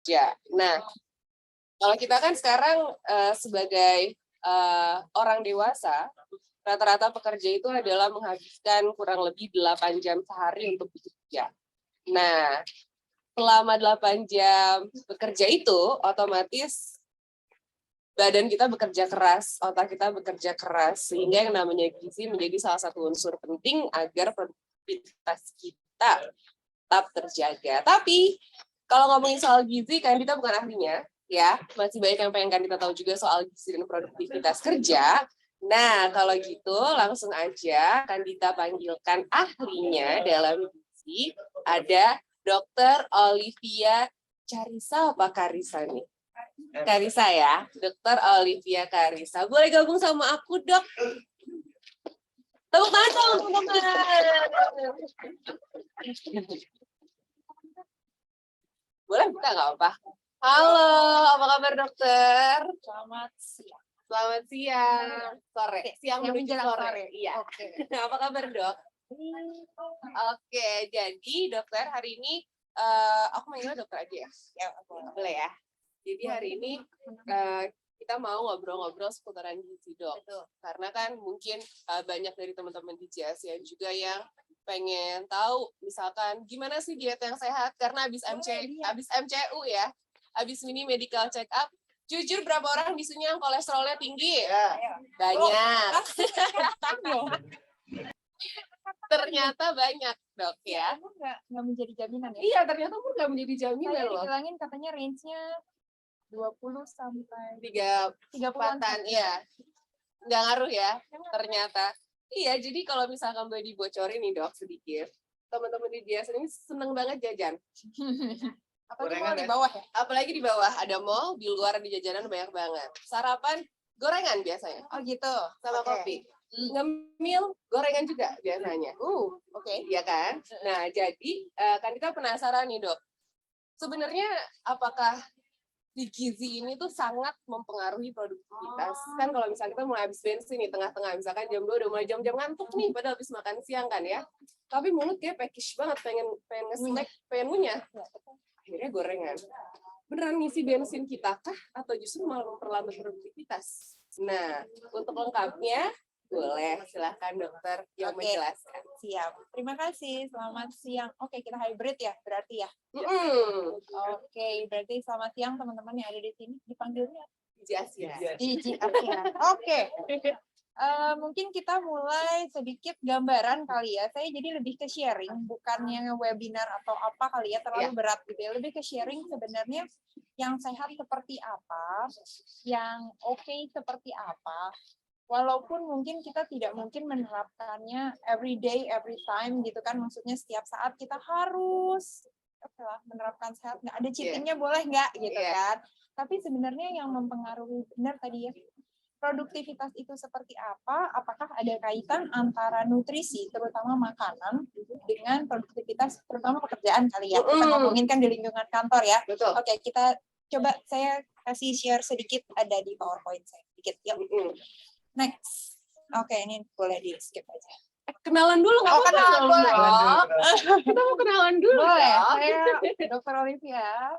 kerja. Nah, kalau kita kan sekarang sebagai orang dewasa, rata-rata pekerja itu adalah menghabiskan kurang lebih 8 jam sehari untuk bekerja. Nah, selama 8 jam bekerja itu, otomatis badan kita bekerja keras, otak kita bekerja keras, sehingga yang namanya gizi menjadi salah satu unsur penting agar produktivitas kita tetap terjaga. Tapi kalau ngomongin soal gizi, kan kita bukan ahlinya, ya. Masih banyak yang pengen kan kita tahu juga soal gizi dan produktivitas kerja. Nah, kalau gitu langsung aja kan kita panggilkan ahlinya dalam gizi. Ada Dr. Olivia Carisa apa Karisa nih? Karisa ya, Dr. Olivia Karisa. Boleh gabung sama aku, Dok? Tepuk tangan dong, teman-teman. Boleh buka nggak apa? Halo, apa kabar dokter? Selamat siang. Selamat siang. Sore. Siang menuju sore. Iya. Apa kabar dok? Oke, jadi dokter hari ini aku manggilnya dokter aja ya. Ya, boleh ya. Jadi hari ini kita mau ngobrol-ngobrol seputaran gizi dok. Betul. Karena kan mungkin banyak dari teman-teman di JSC juga yang pengen tahu misalkan gimana sih diet yang sehat karena habis MCU ya, habis mini medical check up. Jujur berapa orang di sini yang kolesterolnya tinggi? Ya. Banyak. Ternyata banyak dok ya. Umur nggak menjadi jaminan ya? Iya, ternyata umur nggak menjadi jaminan Saya loh. dibilangin katanya range-nya 20 sampai 30-an, iya. Nggak ngaruh ya, ternyata. Iya, jadi kalau misalkan boleh dibocorin nih dok sedikit, teman-teman di JSC ini seneng banget jajan. Apalagi mall di bawah ya? Apalagi di bawah, ada mall, di luar di jajanan banyak banget. Sarapan, gorengan biasanya. Oh gitu. Sama kopi. Ngemil, gorengan juga biasanya. Oke. Iya kan? Nah, jadi kan kita penasaran nih dok. Sebenarnya apakah di gizi ini tuh sangat mempengaruhi produktivitas. Kan kalau misalnya kita mulai habis bensin nih tengah-tengah, misalkan jam 2 udah mulai jam-jam ngantuk nih, padahal habis makan siang kan ya. Tapi mulut kayak peckish banget, pengen nge-snack, pengen ngunyah. Akhirnya gorengan. Beneran ngisi bensin kita kah? Atau justru malah memperlambat produktivitas? Nah, untuk lengkapnya, boleh silahkan dokter yang menjelaskan. Siap. Terima kasih. Selamat siang. Oke, kita hybrid ya berarti ya. Oke, berarti selamat siang teman-teman yang ada di sini. Dipanggilnya Di Asia. Oke. Mungkin kita mulai sedikit gambaran kali ya. Saya jadi lebih ke sharing, bukan yang webinar atau apa kali ya, terlalu berat gitu ya. Lebih ke sharing sebenarnya yang sehat seperti apa, yang oke seperti apa. Walaupun mungkin kita tidak mungkin menerapkannya every day, every time gitu kan. Maksudnya setiap saat kita harus menerapkan sehat. Nggak ada cheatingnya boleh nggak gitu kan. Tapi sebenarnya yang mempengaruhi benar tadi ya, produktivitas itu seperti apa? Apakah ada kaitan antara nutrisi, terutama makanan, dengan produktivitas, terutama pekerjaan kali ya? Kita ngomongin kan di lingkungan kantor ya. Betul. Oke, kita coba saya kasih share sedikit, ada di PowerPoint saya sedikit. Yuk. Next. Oke, ini boleh di skip aja. Kenalan dulu nggak apa-apa? Kenalan boleh. Kita mau kenalan dulu. Boleh. Saya Dr. Olivia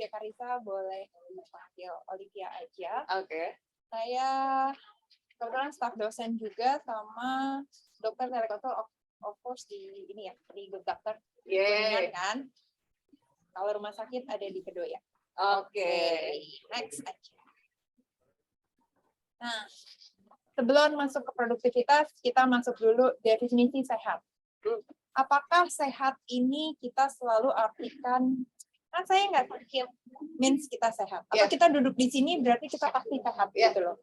Karisa, boleh dipanggil Olivia aja. Oke. Saya kebetulan staf dosen juga sama dokter telekonsul of course di ini ya, di Good Doctor. Kan? Kalau rumah sakit ada di Kedoya. Oke. Next aja. Nah, sebelum masuk ke produktivitas, kita masuk dulu definisi sehat. Apakah sehat ini kita selalu artikan, kan saya nggak sakit, means kita sehat. Atau kita duduk di sini berarti kita pasti sehat gitu loh.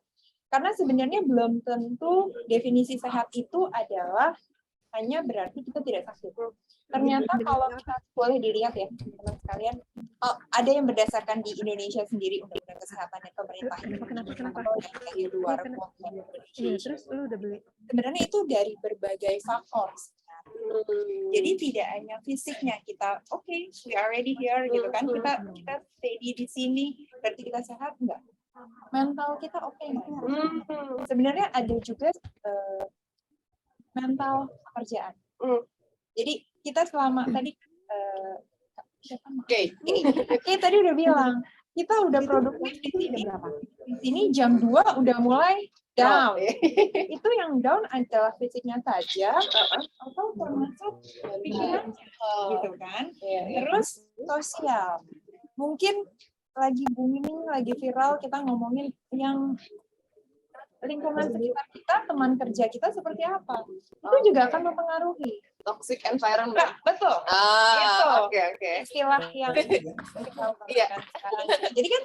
Karena sebenarnya belum tentu definisi sehat itu adalah hanya berarti kita tidak sakit. Ternyata kalau kita boleh dilihat ya teman-teman sekalian, ada yang berdasarkan di Indonesia sendiri undang-undang kesehatan dan pemerintah. Kenapa? Dari luar terus lu udah beli. Sebenarnya itu dari berbagai faktor. Jadi tidak hanya fisiknya kita, we are already here gitu kan, kita steady di sini, berarti kita sehat enggak? Mental kita enggak? Sebenarnya ada juga mental pekerjaan. Jadi kita selama tadi Oke, tadi udah bilang kita udah produktif di sini berapa? Di sini jam 2 udah mulai down. Itu yang down adalah fisiknya saja atau termasuk pikirannya gitu kan. Terus sosial. Mungkin lagi booming, lagi viral kita ngomongin yang lingkungan sekitar kita, teman kerja kita seperti apa. Itu juga akan mempengaruhi. Toxic environment. Nah, betul. Itu Oke. istilah yang Iya. sekarang. Jadi kan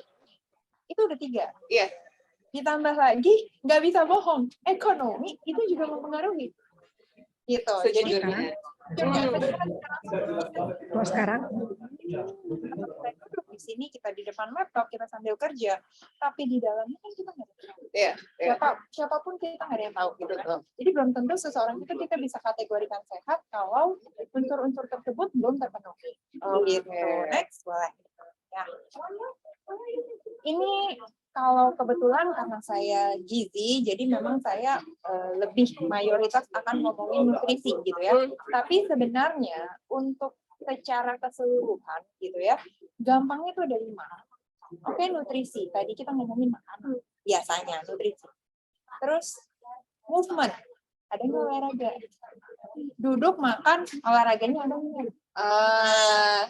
itu udah 3. Iya. Ditambah lagi nggak bisa bohong, ekonomi itu juga mempengaruhi. Gitu. Jadi Kalau sekarang di sini kita di depan laptop kita sambil kerja, tapi di dalamnya kan kita nggak tahu. Iya. Siapapun kita nggak ada yang tahu gitu kan. Jadi belum tentu seseorang itu kita bisa kategorikan sehat kalau unsur-unsur tersebut belum terpenuhi. Gitu. Next boleh. Ya. Ini kalau kebetulan karena saya gizi, jadi memang saya lebih mayoritas akan ngomongin nutrisi gitu ya. Tapi sebenarnya untuk secara keseluruhan gitu ya, gampangnya itu ada 5. Oke, nutrisi. Tadi kita ngomongin makanan, biasanya nutrisi. Terus movement, ada nggak olahraga? Duduk, makan, olahraganya ada nggak?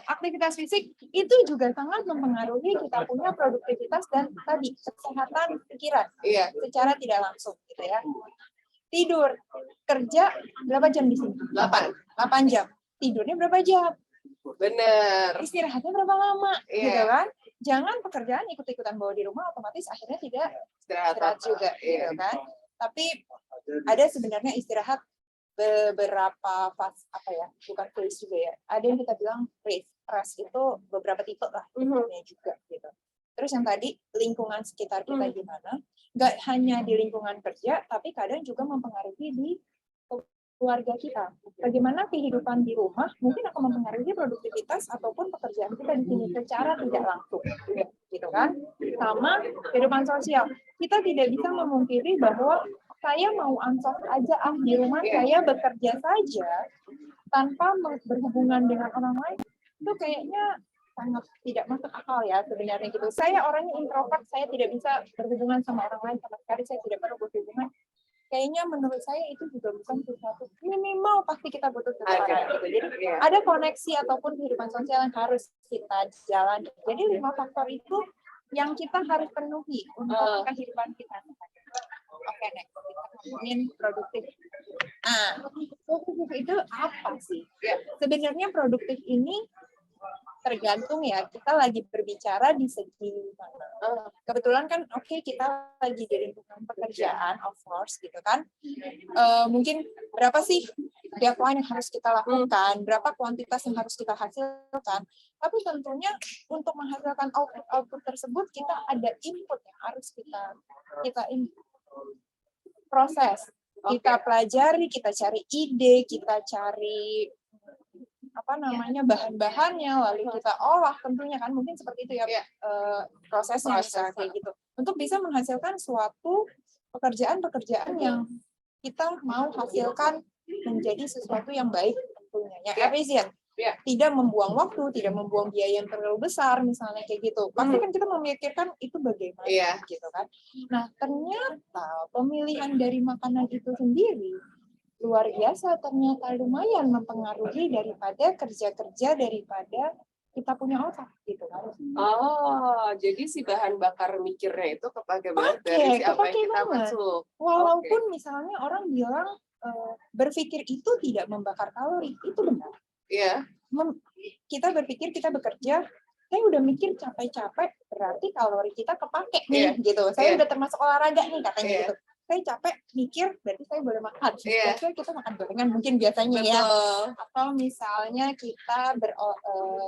Aktivitas fisik itu juga sangat mempengaruhi kita punya produktivitas dan tadi kesehatan pikiran secara tidak langsung gitu ya. Tidur, kerja berapa jam di sini? 8 jam. Tidurnya berapa jam? Bener. Istirahatnya berapa lama? Gitu kan? Jangan pekerjaan ikut-ikutan bawa di rumah, otomatis akhirnya tidak istirahat juga gitu kan. Tapi ada sebenarnya istirahat beberapa fase bukan phase juga ya. Ada yang kita bilang rest itu beberapa tipe lah juga gitu. Terus yang tadi lingkungan sekitar kita gimana? Nggak hanya di lingkungan kerja, tapi kadang juga mempengaruhi di keluarga kita. Bagaimana kehidupan di rumah mungkin akan mempengaruhi produktivitas ataupun pekerjaan kita di sini secara tidak langsung, gitu kan? Sama kehidupan sosial. Kita tidak bisa memungkiri bahwa saya mau ansos aja di rumah saya bekerja saja tanpa berhubungan dengan orang lain, itu kayaknya sangat tidak masuk akal ya sebenarnya gitu. Saya orangnya introvert, saya tidak bisa berhubungan sama orang lain sama sekali, saya tidak perlu berhubungan. Kayaknya menurut saya itu juga bukan sesuatu minimal pasti kita butuh seseorang gitu. Jadi ada koneksi ataupun kehidupan sosial yang harus kita jalani. Jadi 5 faktor itu yang kita harus penuhi untuk kehidupan kita. Oke, next. Kita ngomongin produktif. Nah, produktif itu apa sih? Sebenarnya produktif ini tergantung ya, kita lagi berbicara di segi mana. Kebetulan kan kita lagi di lingkungan pekerjaan, of course, gitu kan. Mungkin berapa sih deadline yang harus kita lakukan, berapa kuantitas yang harus kita hasilkan. Tapi tentunya untuk menghasilkan output tersebut, kita ada input yang harus kita proses. Kita pelajari, kita cari ide, kita cari bahan-bahannya, lalu kita olah tentunya kan, mungkin seperti itu ya prosesnya kayak gitu. Untuk bisa menghasilkan suatu pekerjaan yang kita mau hasilkan menjadi sesuatu yang baik tentunya, yang efisien. Tidak membuang waktu, tidak membuang biaya yang terlalu besar, misalnya kayak gitu. Pasti kan kita memikirkan itu bagaimana, gitu kan. Nah, ternyata pemilihan dari makanan itu sendiri luar biasa, ternyata lumayan mempengaruhi daripada kerja-kerja daripada kita punya otak, gitu kan. Oh, jadi si bahan bakar mikirnya itu kepake banget dari apa yang kita masuk. Walaupun misalnya orang bilang berpikir itu tidak membakar kalori, itu benar. Kita berpikir kita bekerja, saya udah mikir capek-capek, berarti kalori kita kepake nih, gitu. Saya udah termasuk olahraga nih katanya gitu. Saya capek mikir, berarti saya boleh makan. Biasanya kita makan gorengan mungkin biasanya ya. Atau misalnya kita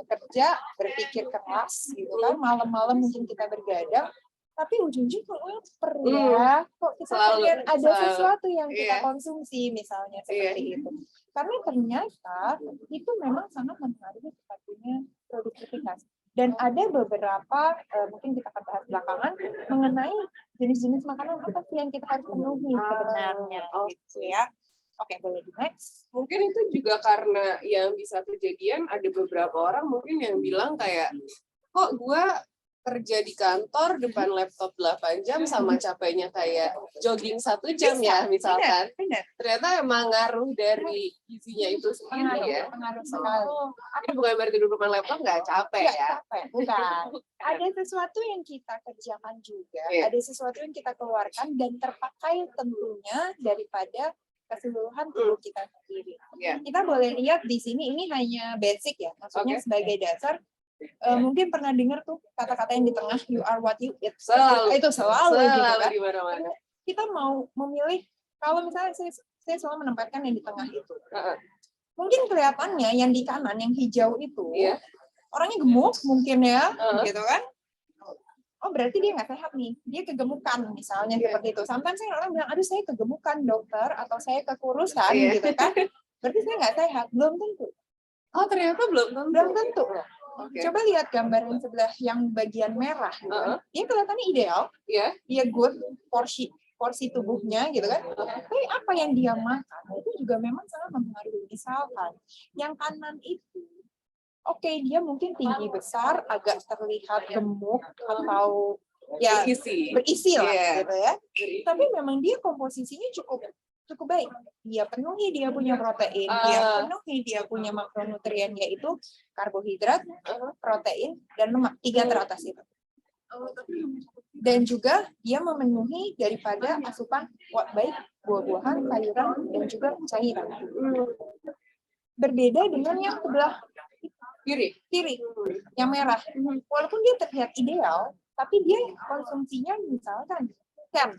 kerja, berpikir keras gitu kan, malam-malam mungkin kita bergadang, tapi ujung-ujung kok lapar ya, kok kita pengen ada sesuatu yang kita konsumsi misalnya seperti itu. Karena ternyata itu memang sangat mempengaruhi kita punya produktivitas. Dan ada beberapa, mungkin kita akan bahas belakangan, mengenai jenis-jenis makanan apa sih yang kita harus penuhi sebenarnya. Gitu ya. Oke, boleh di next. Mungkin itu juga karena yang bisa kejadian ada beberapa orang mungkin yang bilang kayak, kok gue kerja di kantor depan laptop 8 jam sama capeknya kayak jogging 1 jam ya misalkan. Benar. Ternyata emang ngaruh dari gizinya itu sendiri ya. Pengaruh sekali. Ini bukan berarti duduk depan laptop nggak capek Nggak ya. capek, bukan. Ada sesuatu yang kita kerjakan juga, Iya. ada sesuatu yang kita keluarkan dan terpakai tentunya daripada keseluruhan tubuh kita sendiri. Iya. Kita boleh lihat di sini, ini hanya basic ya, maksudnya sebagai dasar. Mungkin pernah dengar tuh kata-kata yang di tengah, you are what you eat. Selalu. Itu selalu gitu kan. Di mana-mana. Kita mau memilih, kalau misalnya saya selalu menempatkan yang di tengah itu. Mungkin kelihatannya yang di kanan, yang hijau itu, orangnya gemuk mungkin ya, gitu kan. Oh berarti dia nggak sehat nih, dia kegemukan misalnya seperti itu. Sometimes orang bilang, aduh saya kegemukan dokter, atau saya kekurusan gitu kan. Berarti saya nggak sehat, belum tentu. Oh ternyata belum tentu. Belum tentu. Coba lihat gambar yang sebelah yang bagian merah, gitu kan. Dia kelihatannya ideal, dia good porsi tubuhnya gitu kan. Tapi apa yang dia makan itu juga memang sangat mempengaruhi. Misalkan yang kanan itu, oke, dia mungkin tinggi besar, agak terlihat gemuk atau ya berisi lah gitu ya. Tapi memang dia komposisinya cukup baik. Dia penuhi, dia punya protein, dia penuhi, dia punya makronutrien yaitu karbohidrat, protein, dan lemak. 3 teratas itu. Dan juga dia memenuhi daripada asupan baik buah-buahan, sayuran, dan juga cairan. Berbeda dengan yang sebelah kiri, yang merah. Walaupun dia terlihat ideal, tapi dia konsumsinya misalkan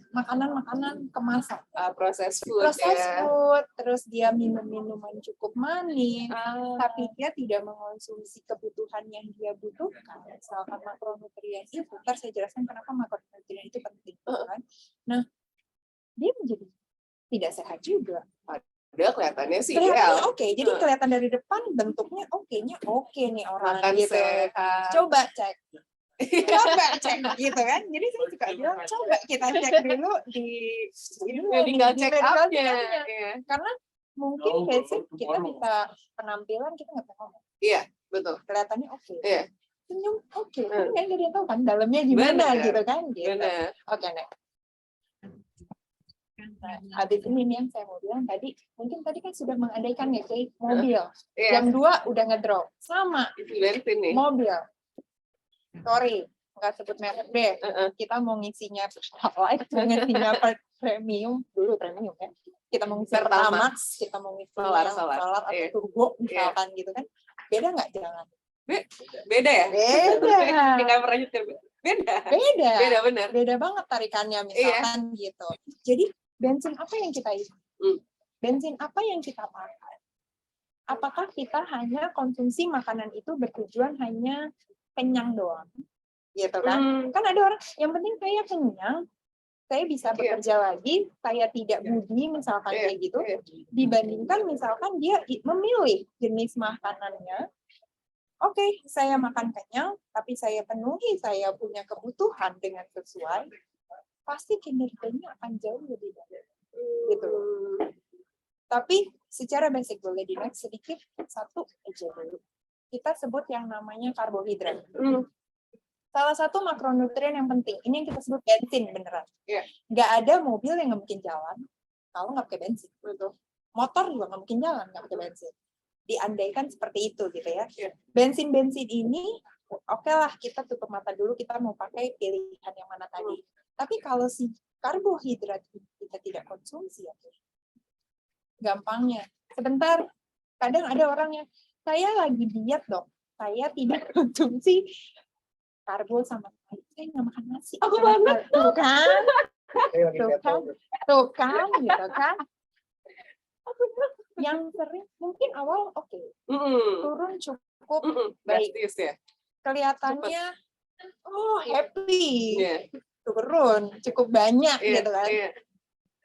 makanan-makanan kemasan, proses food, terus dia minum minuman cukup manis, tapi dia tidak mengonsumsi kebutuhan yang dia butuhkan, misalkan makronutrien itu. Ntar saya jelaskan kenapa makronutrien itu penting, kan? Nah, dia menjadi tidak sehat juga. Udah kelihatannya sih oke. Jadi kelihatan dari depan bentuknya oke nih orang makan gitu. Sehat. Coba cek gitu kan. Jadi saya juga bilang coba kita cek dulu di medical check up-nya. Karena mungkin basic kita bisa penampilan kita nggak tahu ngomong. Iya, betul. Kelihatannya oke. Iya. Senyum oke. Kan nggak ada yang tahu kan dalamnya gimana gitu kan. Gitu. Oke, next. Habis ini nih yang saya mau bilang tadi, mungkin tadi kan sudah mengandaikan ya kayak mobil. Jam 2 udah ngedrop. Sama. Bensin nih. Mobil. Sorry, nggak sebut merek deh. Kita mau ngisinya Pertalite, ngisinya premium ya. Kita mau ngisi Pertamax, kita mau ngisi solar atau turbo misalkan gitu kan. Beda nggak jalan? Beda ya? Beda. Nggak pernah nyetir. Beda benar. Beda banget tarikannya misalkan gitu. Jadi bensin apa yang kita isi? Bensin apa yang kita pakai? Apakah kita hanya konsumsi makanan itu bertujuan hanya kenyang doang? Gitu kan? Kan ada orang yang penting saya kenyang, saya bisa bekerja lagi, saya tidak budi misalkan kayak gitu. Dibandingkan misalkan dia memilih jenis makanannya. Oke, saya makan kenyang, tapi saya penuhi, saya punya kebutuhan dengan sesuai, pasti kinerjanya akan jauh lebih baik. Gitu. Tapi secara basic boleh di next sedikit, satu aja dulu. Kita sebut yang namanya karbohidrat. Salah satu makronutrien yang penting, ini yang kita sebut bensin beneran. Nggak ada mobil yang nggak mungkin jalan kalau nggak pakai bensin. Motor juga nggak mungkin jalan nggak pakai bensin. Diandaikan seperti itu gitu ya. Bensin-bensin ini, oke lah kita tutup mata dulu, kita mau pakai pilihan yang mana tadi. Tapi kalau si karbohidrat kita tidak konsumsi, gampangnya. Sebentar, kadang ada orang yang, saya lagi diet dok, saya tidak konsumsi karbo sama sekali, saya nggak makan nasi. Aku banget. Tuh kan, gitu kan. Yang sering mungkin awal turun cukup baik, kelihatannya happy, turun cukup banyak gitu kan.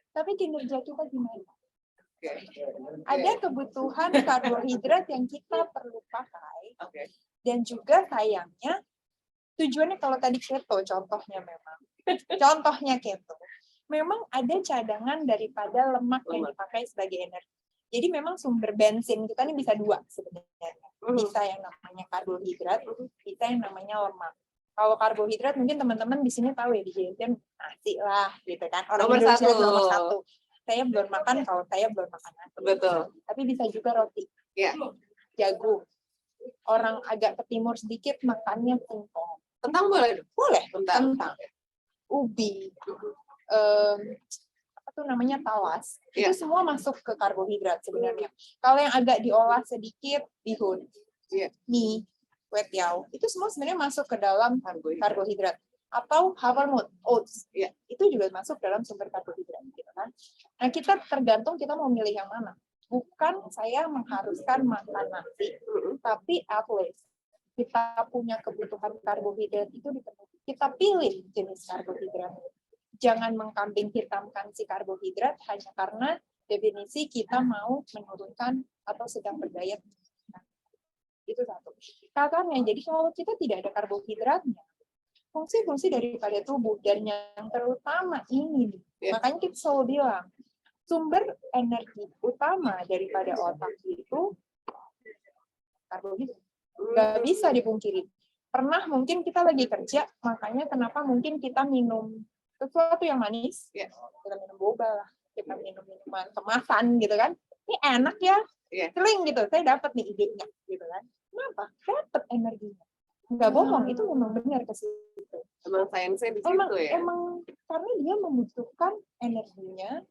Tapi kinerja kita gimana? Ada kebutuhan karbohidrat yang kita perlu pakai, dan juga sayangnya tujuannya kalau tadi keto contohnya keto, memang ada cadangan daripada lemak yang dipakai sebagai energi. Jadi memang sumber bensin kita ini bisa dua sebenarnya. Bisa yang namanya karbohidrat, bisa yang namanya lemak. Kalau karbohidrat mungkin teman-teman di sini tahu ya, di JNT nasi lah gitu kan. Orang Indonesia nomor satu. Saya belum makan kalau saya belum makan nasi. Betul. Tapi bisa juga roti. Ya. Jagung. Orang agak ke timur sedikit makannya singkong. Kentang boleh? Boleh. Kentang. Ubi. Apa tuh namanya talas. Ya. Itu semua masuk ke karbohidrat sebenarnya. Kalau yang agak diolah sedikit, bihun, mie, kue tiaw, itu semua sebenarnya masuk ke dalam karbohidrat. Atau havermut, oats, itu juga masuk dalam sumber karbohidrat. Gitu kan? Nah, kita tergantung kita mau milih yang mana. Bukan saya mengharuskan makan nasi, tapi at least kita punya kebutuhan karbohidrat itu dipenuhi. Kita pilih jenis karbohidrat. Jangan mengkambing hitamkan si karbohidrat hanya karena definisi kita mau menurunkan atau sedang berdiet. Itu satu. Katanya, jadi kalau kita tidak ada karbohidratnya, fungsi-fungsi daripada tubuh dan yang terutama ini, makanya kita selalu bilang, sumber energi utama daripada otak itu karbohidrat. Nggak bisa dipungkiri. Pernah mungkin kita lagi kerja, makanya kenapa mungkin kita minum sesuatu yang manis, kita minum boba lah, kita minum minuman kemasan gitu kan, ini enak ya, seling gitu, saya dapat nih idenya gitu kan. Kenapa? Dapat energinya. Nggak bohong, itu memang benar ke situ. Emang sainsnya di situ ya? Emang karena dia membutuhkan energinya,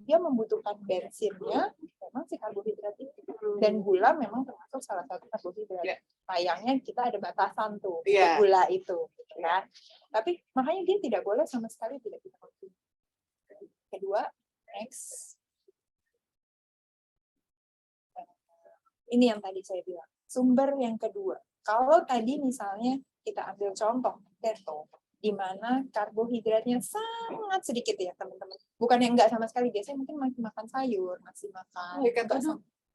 dia membutuhkan bensinnya, memang si karbohidrat itu. Dan gula memang termasuk salah satu karbohidrat. Sayangnya kita ada batasan tuh, gula itu. Gitu kan? Tapi makanya dia tidak boleh sama sekali tidak kita konsumsi. Kedua, next. Ini yang tadi saya bilang. Sumber yang kedua. Kalau tadi misalnya kita ambil contoh keto, di mana karbohidratnya sangat sedikit ya teman-teman. Bukan yang enggak sama sekali, biasanya mungkin masih makan sayur, masih makan.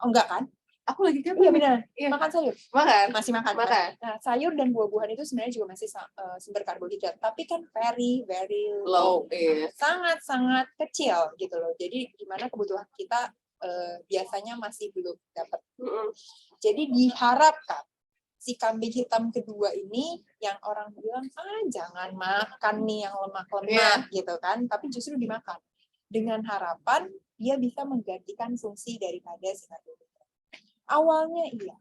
Enggak kan? Aku lagi keto. Iya benar. Makan sayur. Masih makan. Nah, sayur dan buah-buahan itu sebenarnya juga masih sumber karbohidrat, tapi kan very low. Sangat-sangat kecil gitu loh. Jadi di mana kebutuhan kita biasanya masih belum dapat. Jadi diharapkan si kambing hitam kedua ini yang orang bilang jangan makan nih yang lemak-lemak gitu kan, tapi justru dimakan dengan harapan dia bisa menggantikan fungsi daripada si karbohidrat. Awalnya iya,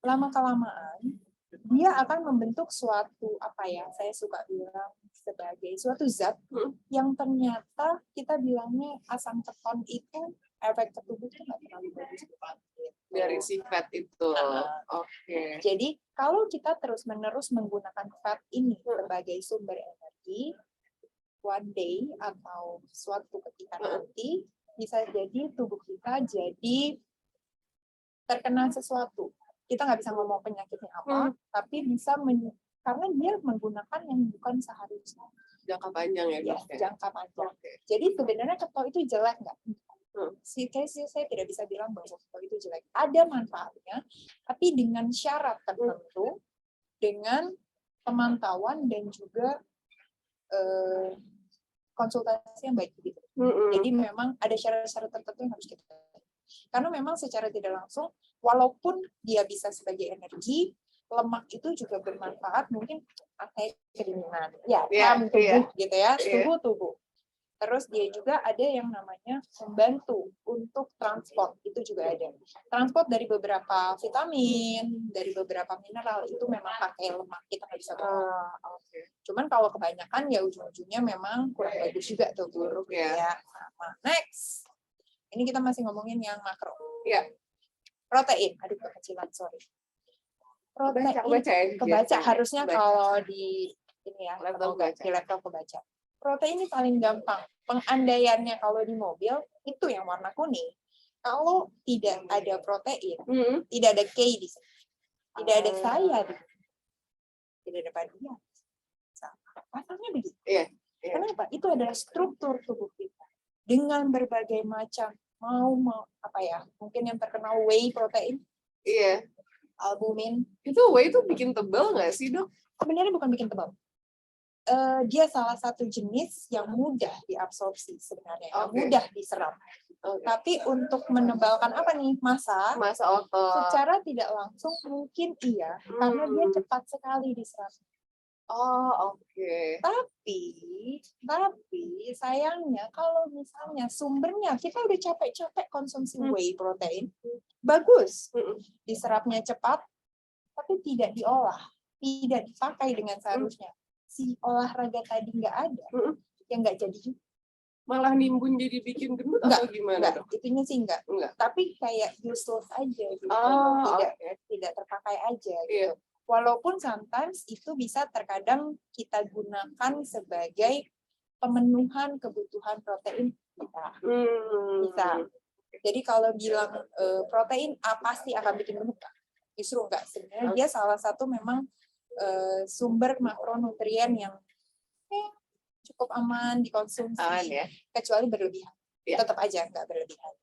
lama-kelamaan dia akan membentuk suatu saya suka bilang sebagai suatu zat yang ternyata kita bilangnya asam keton itu efek ke tubuh itu nggak terlalu bagus dari si fat itu. Oke. Jadi kalau kita terus-menerus menggunakan fat ini sebagai sumber energi, one day atau suatu ketika nanti bisa jadi tubuh kita jadi terkena sesuatu. Kita nggak bisa ngomong penyakitnya apa, tapi bisa karena dia menggunakan yang bukan seharusnya. Jangka panjang ya? Jangka panjang. Jadi sebenarnya keto itu jelek nggak? Saya tidak bisa bilang bahwa keto itu jelek. Ada manfaatnya, tapi dengan syarat tertentu, dengan pemantauan dan juga konsultasi yang baik gitu. Jadi memang ada syarat-syarat tertentu yang harus kita. Karena memang secara tidak langsung, walaupun dia bisa sebagai energi, lemak itu juga bermanfaat mungkin kedinginan, tubuh gitu ya, tubuh. Terus dia juga ada yang namanya membantu untuk transport, itu juga ada. Transport dari beberapa vitamin, dari beberapa mineral, itu memang pakai lemak, kita nggak bisa bohong. Cuman kalau kebanyakan ya ujung-ujungnya memang kurang bagus juga tuh, buruk ya. Sama. Next. Ini kita masih ngomongin yang makro. Protein, aduh kekecilan, sorry. Protein, kebaca harusnya kalau di ini ya, di laptop kebaca. Protein ini paling gampang. Pengandaiannya kalau di mobil, itu yang warna kuning. Kalau tidak ada protein, tidak ada K di sini. Tidak ada saya di sini. Tidak ada bagian. Pasangnya begitu. Kenapa? Itu adalah struktur tubuh kita. Dengan berbagai macam, mungkin yang terkenal whey protein. Albumin. Itu whey itu bikin tebal nggak sih, Dok? Sebenarnya bukan bikin tebal. dia salah satu jenis yang mudah diabsorpsi sebenarnya, yang Oke. mudah diserap. Tapi untuk menebalkan apa nih massa, Masa otot. secara tidak langsung mungkin iya, karena dia cepat sekali diserap. Oh, oke. Tapi sayangnya kalau misalnya sumbernya kita udah capek-capek konsumsi whey protein, bagus, diserapnya cepat, tapi tidak diolah, tidak dipakai dengan seharusnya. Si olahraga tadi nggak ada, yang nggak jadi juga. Malah nimbun jadi bikin gendut atau gimana? Enggak, itunya sih enggak. Tapi kayak useless aja gitu. Oh, tidak terpakai aja gitu. Walaupun sometimes itu bisa terkadang kita gunakan sebagai pemenuhan kebutuhan protein kita. Bisa. Jadi kalau bilang protein pasti akan bikin gendut, justru enggak. Sebenarnya dia salah satu memang sumber makronutrien yang cukup aman dikonsumsi, kecuali berlebihan. Tetap aja nggak berlebihan.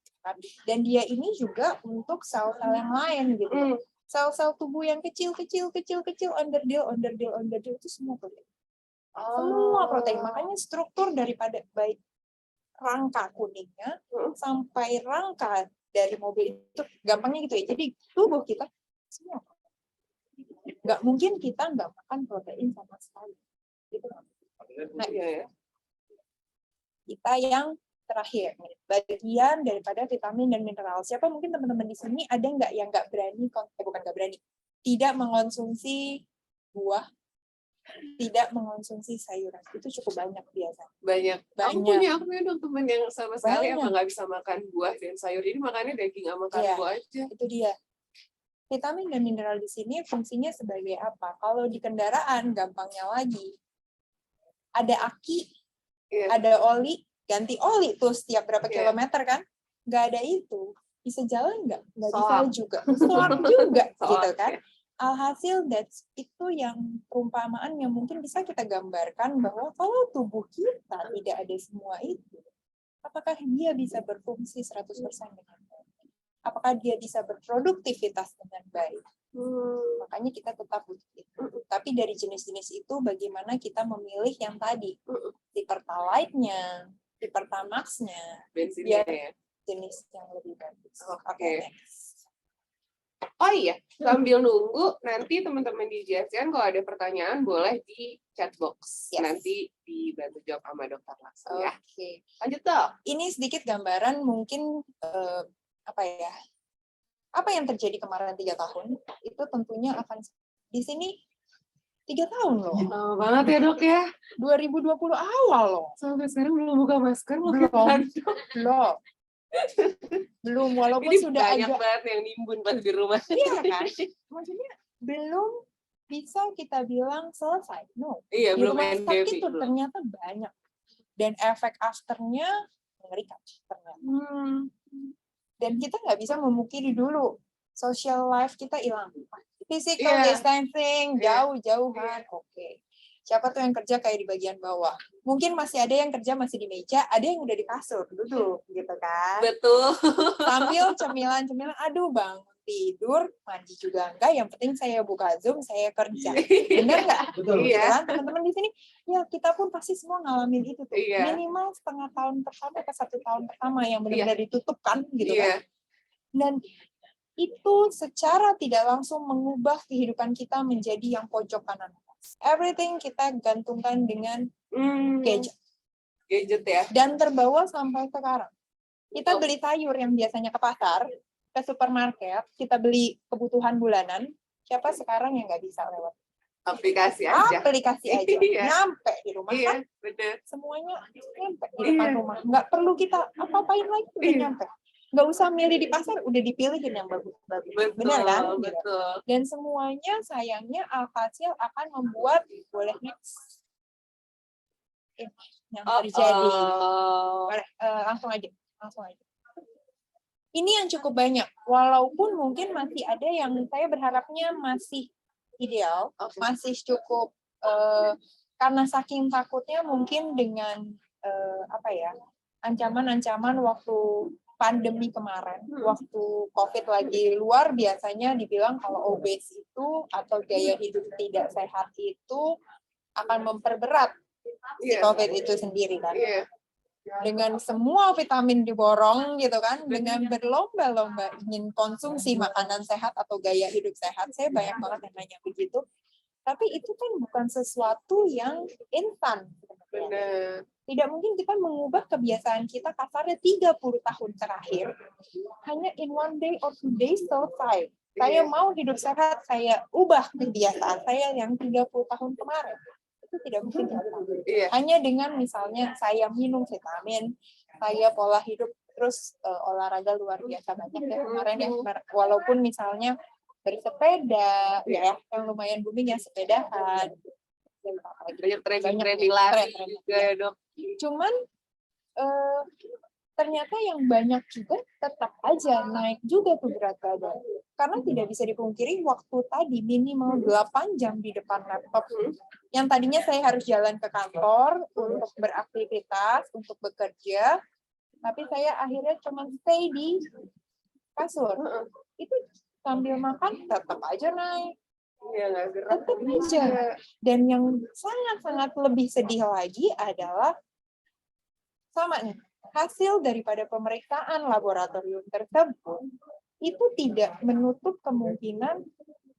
Dan dia ini juga untuk sel-sel yang lain gitu. Sel-sel tubuh yang kecil, underdeal itu semua protein. Semua protein. Makanya struktur daripada baik rangka kuningnya sampai rangka dari mobil itu gampangnya gitu ya. Jadi tubuh kita semua. Nggak mungkin kita nggak makan protein sama sekali. Gitu. Nah, kita yang terakhir, bagian daripada vitamin dan mineral. Siapa mungkin teman-teman di sini ada nggak yang nggak berani, bukan nggak berani, tidak mengonsumsi buah, tidak mengonsumsi sayuran. Itu cukup banyak biasanya. Banyak. Aku punya dong teman yang sama sekali emang nggak bisa makan buah dan sayur. Jadi makannya daging sama karbo aja. Itu dia. Vitamin dan mineral di sini fungsinya sebagai apa? Kalau di kendaraan, gampangnya lagi. Ada aki, ada oli, ganti oli tuh setiap berapa kilometer kan? Nggak ada itu. Bisa jalan nggak? Nggak bisa juga. Soak juga, gitu kan? Alhasil itu yang perumpamaan yang mungkin bisa kita gambarkan bahwa kalau tubuh kita tidak ada semua itu, apakah dia bisa berfungsi 100% dengan baik? Apakah dia bisa berproduktivitas dengan baik? Makanya kita tetap butuh itu. Tapi dari jenis-jenis itu bagaimana kita memilih yang tadi, di Pertalite-nya, di Pertamax-nya, biar jenis yang lebih bagus. Oke. Oh iya, sambil nunggu nanti teman-teman di JSN kalau ada pertanyaan boleh di chat box. Nanti dibantu jawab sama dokter langsung ya. Oke. Lanjut dong. Ini sedikit gambaran mungkin apa yang terjadi kemarin 3 tahun itu tentunya akan di sini 3 tahun loh. Lama banget ya dok ya. 2020 awal loh. Sampai sekarang belum buka masker. Belum walaupun ini sudah banyak banget yang nimbun pas di rumah. Iya kan? Maksudnya belum bisa kita bilang selesai. No. Iya, di belum rumah sakit tuh belum. ternyata banyak. Dan efek afternya mengerikan ternyata. Dan kita nggak bisa memungkiri dulu social life kita hilang. Physical distancing, jauh-jauhan, oke. Siapa tuh yang kerja kayak di bagian bawah? Mungkin masih ada yang kerja masih di meja, ada yang udah di kasur, duduk gitu kan. Betul. Sambil cemilan-cemilan, aduh bangun tidur, mandi juga enggak, yang penting saya buka Zoom, saya kerja. Benar nggak? Betul. Iya. Teman-teman di sini, ya kita pun pasti semua ngalamin itu tuh. Minimal setengah tahun pertama atau 1 tahun pertama yang benar-benar ditutup kan, gitu kan. Dan itu secara tidak langsung mengubah kehidupan kita menjadi yang pojok kanan. Everything kita gantungkan dengan gadget. Gadget ya. Dan terbawa sampai sekarang. Kita beli sayur yang biasanya ke pasar, ke supermarket, kita beli kebutuhan bulanan, siapa sekarang yang nggak bisa lewat? Aplikasi aja. Nyampe di rumah kan? Bener. Semuanya nyampe di depan rumah. Nggak perlu kita apa-apain lagi, udah nyampe. Nggak usah milih di pasar, udah dipilihin yang bagus-bagus. Benar kan? Betul. Dan semuanya sayangnya alhasil akan membuat, boleh next, yang terjadi. Boleh, langsung aja. Ini yang cukup banyak. Walaupun mungkin masih ada yang saya berharapnya masih ideal, masih cukup, karena saking takutnya mungkin dengan ancaman-ancaman waktu pandemi kemarin, waktu COVID lagi luar biasanya dibilang kalau obes itu atau gaya hidup tidak sehat itu akan memperberat si COVID itu sendiri kan. Dengan semua vitamin diborong gitu kan, dengan berlomba-lomba ingin konsumsi makanan sehat atau gaya hidup sehat, saya banyak banget yang nanya begitu. Tapi itu kan bukan sesuatu yang instan. Benar. Tidak mungkin kita mengubah kebiasaan kita kasarnya 30 tahun terakhir hanya in one day or 2 days selesai. Saya mau hidup sehat, saya ubah kebiasaan saya yang 30 tahun kemarin. Itu tidak mungkin. Hanya dengan misalnya saya minum vitamin, saya pola hidup, terus olahraga luar biasa banyak ya kemarin ya. Walaupun misalnya bersepeda, ya yang lumayan booming ya sepedahan. Banyak training lari juga ya dok. Cuman ternyata yang banyak juga tetap aja naik juga tuh berat badan. Karena tidak bisa dipungkiri waktu tadi minimal 8 jam di depan laptop. Yang tadinya saya harus jalan ke kantor untuk beraktivitas, untuk bekerja, tapi saya akhirnya cuma stay di kasur. Itu sambil makan tetap aja naik. Iya, nggak gerak. Tetap aja. Dan yang sangat-sangat lebih sedih lagi adalah sama nih, hasil daripada pemeriksaan laboratorium tersebut itu tidak menutup kemungkinan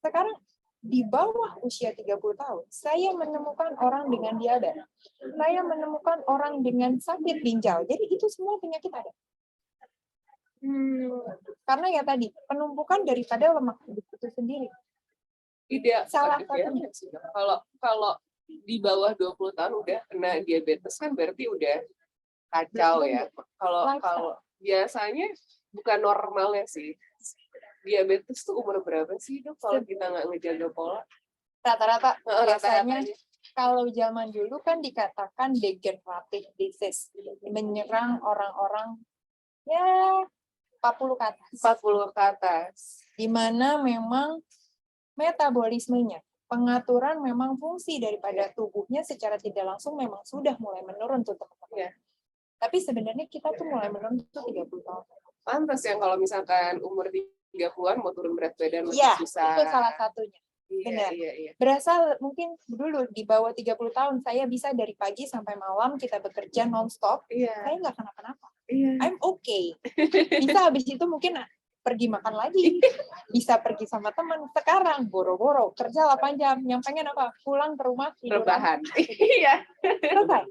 sekarang di bawah usia 30 tahun, saya menemukan orang dengan diabetes, saya menemukan orang dengan sakit ginjal, jadi itu semua penyakit ada. Karena ya tadi, penumpukan daripada lemak itu sendiri. Tidak, salah satunya. Kalau di bawah 20 tahun udah kena diabetes kan berarti udah kacau ya. Kalau biasanya bukan normalnya sih. Diabetes tuh umur berapa sih dok kalau kita nggak ngejaga pola? Rata-rata biasanya kalau zaman dulu kan dikatakan degenerative disease, menyerang orang-orang ya 40 ke atas. 40 ke atas. Di mana memang metabolismenya, pengaturan memang fungsi daripada tubuhnya secara tidak langsung memang sudah mulai menurun tuh teman-teman. Tapi sebenarnya kita tuh mulai menurun tuh 30 tahun. Pantas ya kalau misalkan umur 30-an mau turun berat badan masih susah. Itu salah satunya. Benar. Iya. Berasa mungkin dulu di bawah 30 tahun saya bisa dari pagi sampai malam kita bekerja non-stop. Saya nggak kenapa-napa. I'm okay. Bisa habis itu mungkin pergi makan lagi, bisa pergi sama teman. Sekarang boro-boro kerja 8 jam, yang pengen apa? Pulang ke rumah tidur. Rebahan. Iya. Selesai.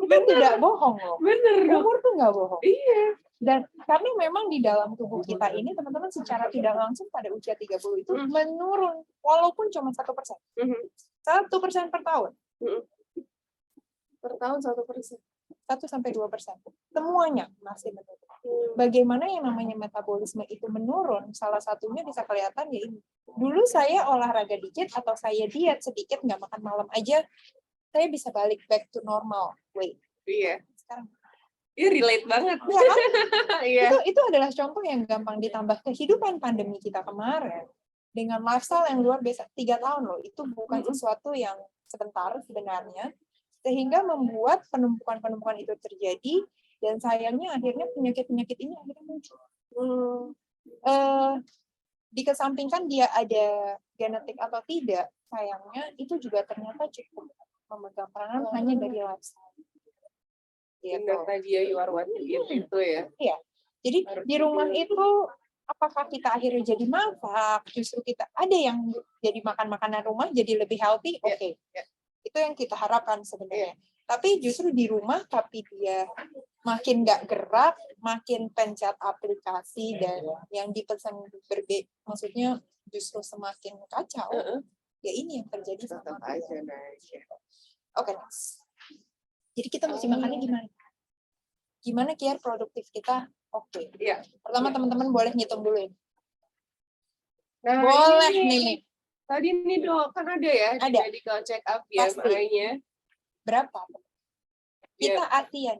Itu tidak bohong loh. Bener. Umur tuh nggak bohong. Iya. Dan karena memang di dalam tubuh kita ini teman-teman secara tidak langsung pada usia 30 itu menurun walaupun cuma 1%. 1% per tahun. Per tahun 1%. 1-2%. Semuanya masih menurun. Bagaimana yang namanya metabolisme itu menurun, salah satunya bisa kelihatan ya ini. Dulu saya olahraga dikit atau saya diet sedikit, nggak makan malam aja, saya bisa balik back to normal weight. Iya. Sekarang. Iya, relate banget. Iya kan? Iya. Itu adalah contoh yang gampang ditambah kehidupan pandemi kita kemarin. Dengan lifestyle yang luar biasa, 3 tahun loh, itu bukan sesuatu yang sebentar sebenarnya. Sehingga membuat penumpukan-penumpukan itu terjadi, dan sayangnya akhirnya penyakit-penyakit ini akhirnya muncul. Dikesampingkan dia ada genetik atau tidak, sayangnya itu juga ternyata cukup memegang peranan hanya dari lifestyle. Benar tadi ya Yuarwati itu ya. Iya. Jadi di rumah itu apakah kita akhirnya jadi masak, justru kita ada yang jadi makan makanan rumah jadi lebih healthy, oke. Itu yang kita harapkan sebenarnya. Tapi justru di rumah, tapi dia makin nggak gerak, makin pencet aplikasi dan yang dipesan maksudnya justru semakin kacau. Ya ini yang terjadi sama kita. Oke, jadi kita mesti makannya gimana? Gimana biar produktif kita oke? Pertama teman-teman boleh ngitung dulu ya. Nah, boleh nih. Tadi nih dok, kan ada ya di medical check up BMI-nya. Berapa? Kita ASEAN.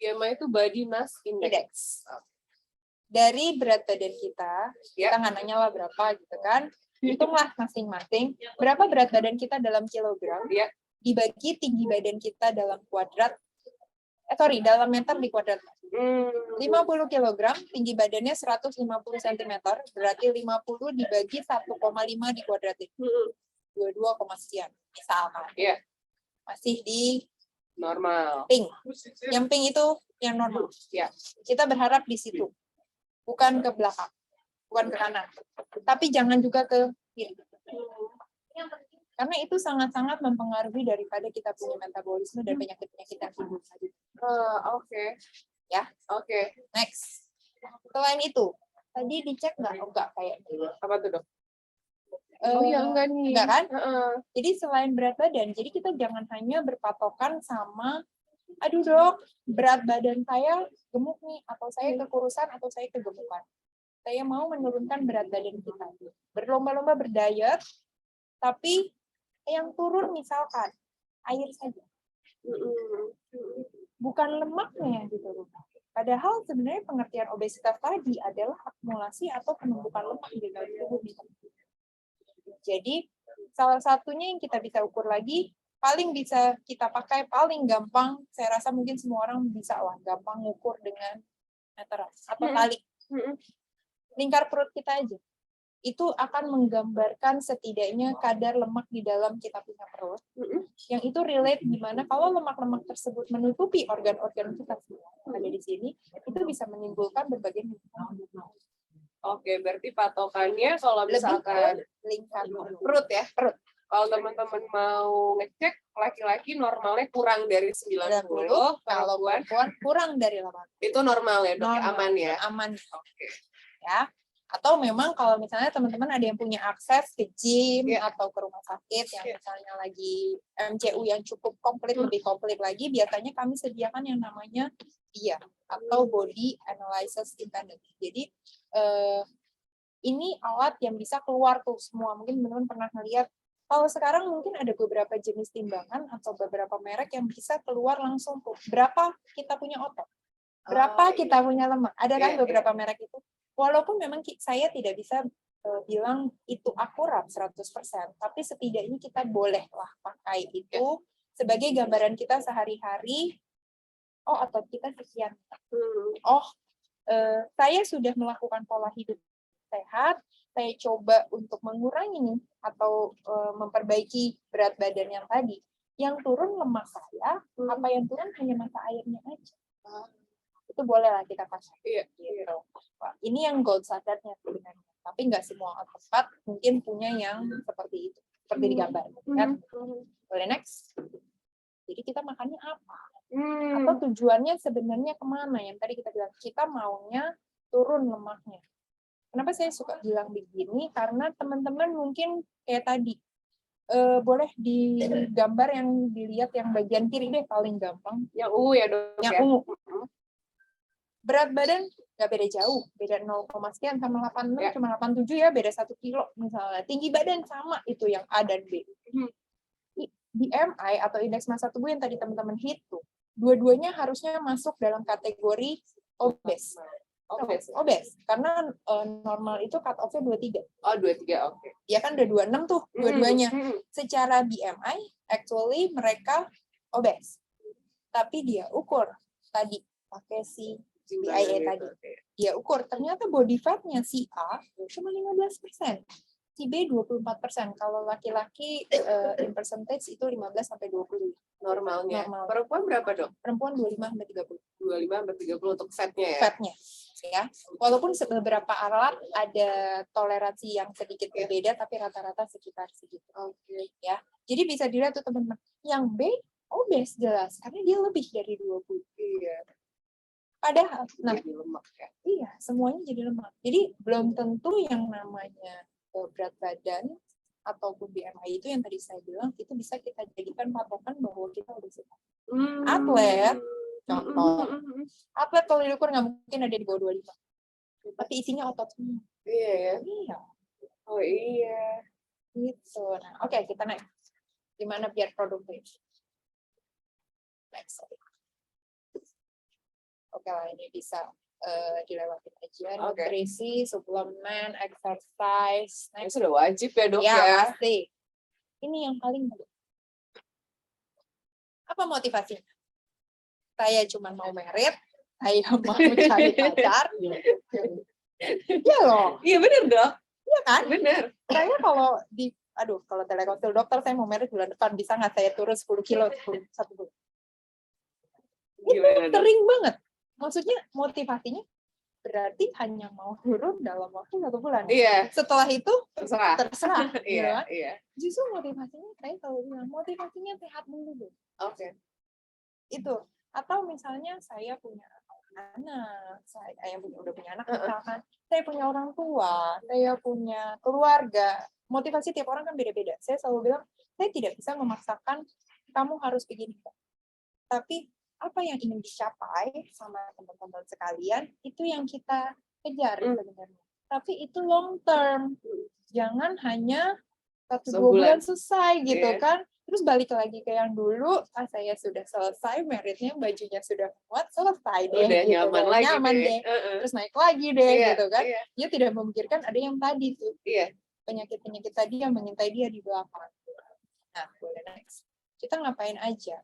BMI itu body mass index. Dari berat badan kita nggak nanya lah berapa gitu kan. Hitunglah masing-masing. Berapa berat badan kita dalam kilogram. Dibagi tinggi badan kita dalam kuadrat. Dalam meter di kuadrat. 50 kg, tinggi badannya 150 cm, berarti 50 dibagi 1,5 dikuadratin. 22, sekian, misalkan. masih di Normal. pink. Yang pink itu yang normal. Ya. Kita berharap di situ, bukan ke belakang, bukan ke kanan. Tapi jangan juga ke kiri. Karena itu sangat-sangat mempengaruhi daripada kita punya metabolisme dan penyakit-penyakit yang timbul tadi. Oke. Ya, Oke. next. Selain itu, tadi dicek nggak? Oh, nggak kayaknya. Apa tuh, Dok? Enggak nih. Enggak kan? Jadi selain berat badan, jadi kita jangan hanya berpatokan sama, aduh dok, berat badan saya gemuk nih, atau saya kekurusan, atau saya kegemukan. Saya mau menurunkan berat badan kita. Berlomba-lomba berdiet, tapi yang turun misalkan air saja. Bukan lemaknya yang diturunkan. Padahal sebenarnya pengertian obesitas tadi adalah akumulasi atau penumpukan lemak di dalam tubuh kita. Jadi salah satunya yang kita bisa ukur lagi, paling bisa kita pakai paling gampang, saya rasa mungkin semua orang bisa lah gampang ngukur dengan meter atau tali. Lingkar perut kita aja. Itu akan menggambarkan setidaknya kadar lemak di dalam kita punya perut. Yang itu relate gimana kalau lemak-lemak tersebut menutupi organ-organ kita semua ada di sini, itu bisa menimbulkan berbagai Oke, berarti patokannya kalau misalkan lingkar perut ya, perut. Kalau teman-teman mau ngecek, laki-laki normalnya kurang dari 90, kalau perempuan kurang dari 80. Itu normal ya, Dok? Aman ya? Aman. Oke. Ya. Atau memang kalau misalnya teman-teman ada yang punya akses ke gym atau ke rumah sakit yang misalnya lagi MCU yang cukup komplit, lebih komplit lagi, biasanya kami sediakan yang namanya BIA atau Body Analysis Independent. Jadi ini alat yang bisa keluar tuh semua. Mungkin teman-teman pernah ngeliat, kalau sekarang mungkin ada beberapa jenis timbangan atau beberapa merek yang bisa keluar langsung tuh. Berapa kita punya otot? Berapa kita punya lemak? Ada kan beberapa merek itu? Walaupun memang saya tidak bisa bilang itu akurat 100%, tapi setidaknya kita bolehlah pakai itu sebagai gambaran kita sehari-hari. Oh, otot kita sekian. Oh, saya sudah melakukan pola hidup sehat, saya coba untuk mengurangi nih, atau memperbaiki berat badan yang tadi. Yang turun lemak saya, apa yang turun hanya mata airnya aja. Itu bolehlah kita pakai. Gitu. Wah, ini yang gold standardnya sebenarnya. Tapi nggak semua tempat mungkin punya yang seperti itu, seperti di gambar. Kan? Boleh next. Jadi kita makannya apa? Atau tujuannya sebenarnya kemana? Yang tadi kita bilang, kita maunya turun lemaknya. Kenapa saya suka bilang begini? Karena teman-teman mungkin kayak tadi, boleh digambar yang dilihat yang bagian kiri deh paling gampang. Yang ungu ya, Dok? Yang ungu. Berat badan nggak beda jauh, beda 0, sekian sama 86, cuma 87 ya, beda 1 kilo misalnya. Tinggi badan sama itu yang A dan B. BMI atau indeks massa tubuh yang tadi teman-teman hitung, dua-duanya harusnya masuk dalam kategori obes. Obes. Karena normal itu cut off-nya 23. Oh, 23, oke. Dia kan udah 26 tuh, dua-duanya. Secara BMI, actually mereka obes. Tapi dia ukur tadi, pakai si BIA tadi. Dia ukur, ternyata body fat-nya si A cuma 15%. Si B 24%. Kalau laki-laki in percentage itu 15-20. Normalnya. Perempuan berapa, Dok? Perempuan 25-30. 25-30 untuk fatnya ya? Fatnya. Ya. Walaupun beberapa alat ada toleransi yang sedikit berbeda, tapi rata-rata sekitar segitu. Oke. Ya. Jadi bisa dilihat tuh teman-teman. Yang B obes jelas, karena dia lebih dari 20. Iya. Padahal, nah, jadi lemak ya? Iya, semuanya jadi lemak. Jadi belum tentu yang namanya berat badan ataupun BMI itu yang tadi saya bilang itu bisa kita jadikan patokan bahwa kita udah sehat. Atlet, contoh, atlet kalau diukur nggak mungkin ada di bawah 25, tapi isinya otot semua. Iya ya. Iya. Oh iya. Gitu. Nah, oke, kita naik. Gimana biar produktif? Next. Oke lah, ini bisa dilewatin aja. Nutrisi, suplemen, exercise. Nah, itu sudah wajib ya, Dok ya? Pasti. Ini yang paling mudah. Apa motivasinya? Saya cuma mau merit, saya mau cari pacar. Iya loh. Iya benar, Dok. Iya kan? Benar. Saya kalau di aduh kalau telekonsul dokter saya mau merit bulan depan, bisa nggak saya turun 10 kilo 1 bulan? Gimana Itu sering banget. Maksudnya motivasinya berarti hanya mau turun dalam waktu 1 bulan. Iya. Setelah itu Terserah. terserah. Gitu Iya, kan. iya. Justru motivasinya saya selalu bilang, motivasinya sehat dulu. Oke. Itu. Atau misalnya saya punya anak, saya udah punya anak misalkan, saya punya orang tua, saya punya keluarga. Motivasi tiap orang kan beda-beda. Saya selalu bilang, saya tidak bisa memaksakan kamu harus begini. Tapi apa yang ingin dicapai sama teman-teman sekalian, itu yang kita kejar sebenarnya. Tapi itu long term. Jangan hanya 1-2 bulan selesai gitu kan. Terus balik lagi ke yang dulu, saya sudah selesai, meritnya, bajunya sudah muat, selesai deh. Udah gitu, nyaman lagi nyaman deh. Terus naik lagi deh gitu kan. Dia tidak memikirkan ada yang tadi tuh. Penyakit-penyakit tadi yang mengintai dia di belakang. Nah, boleh next. Kita ngapain aja?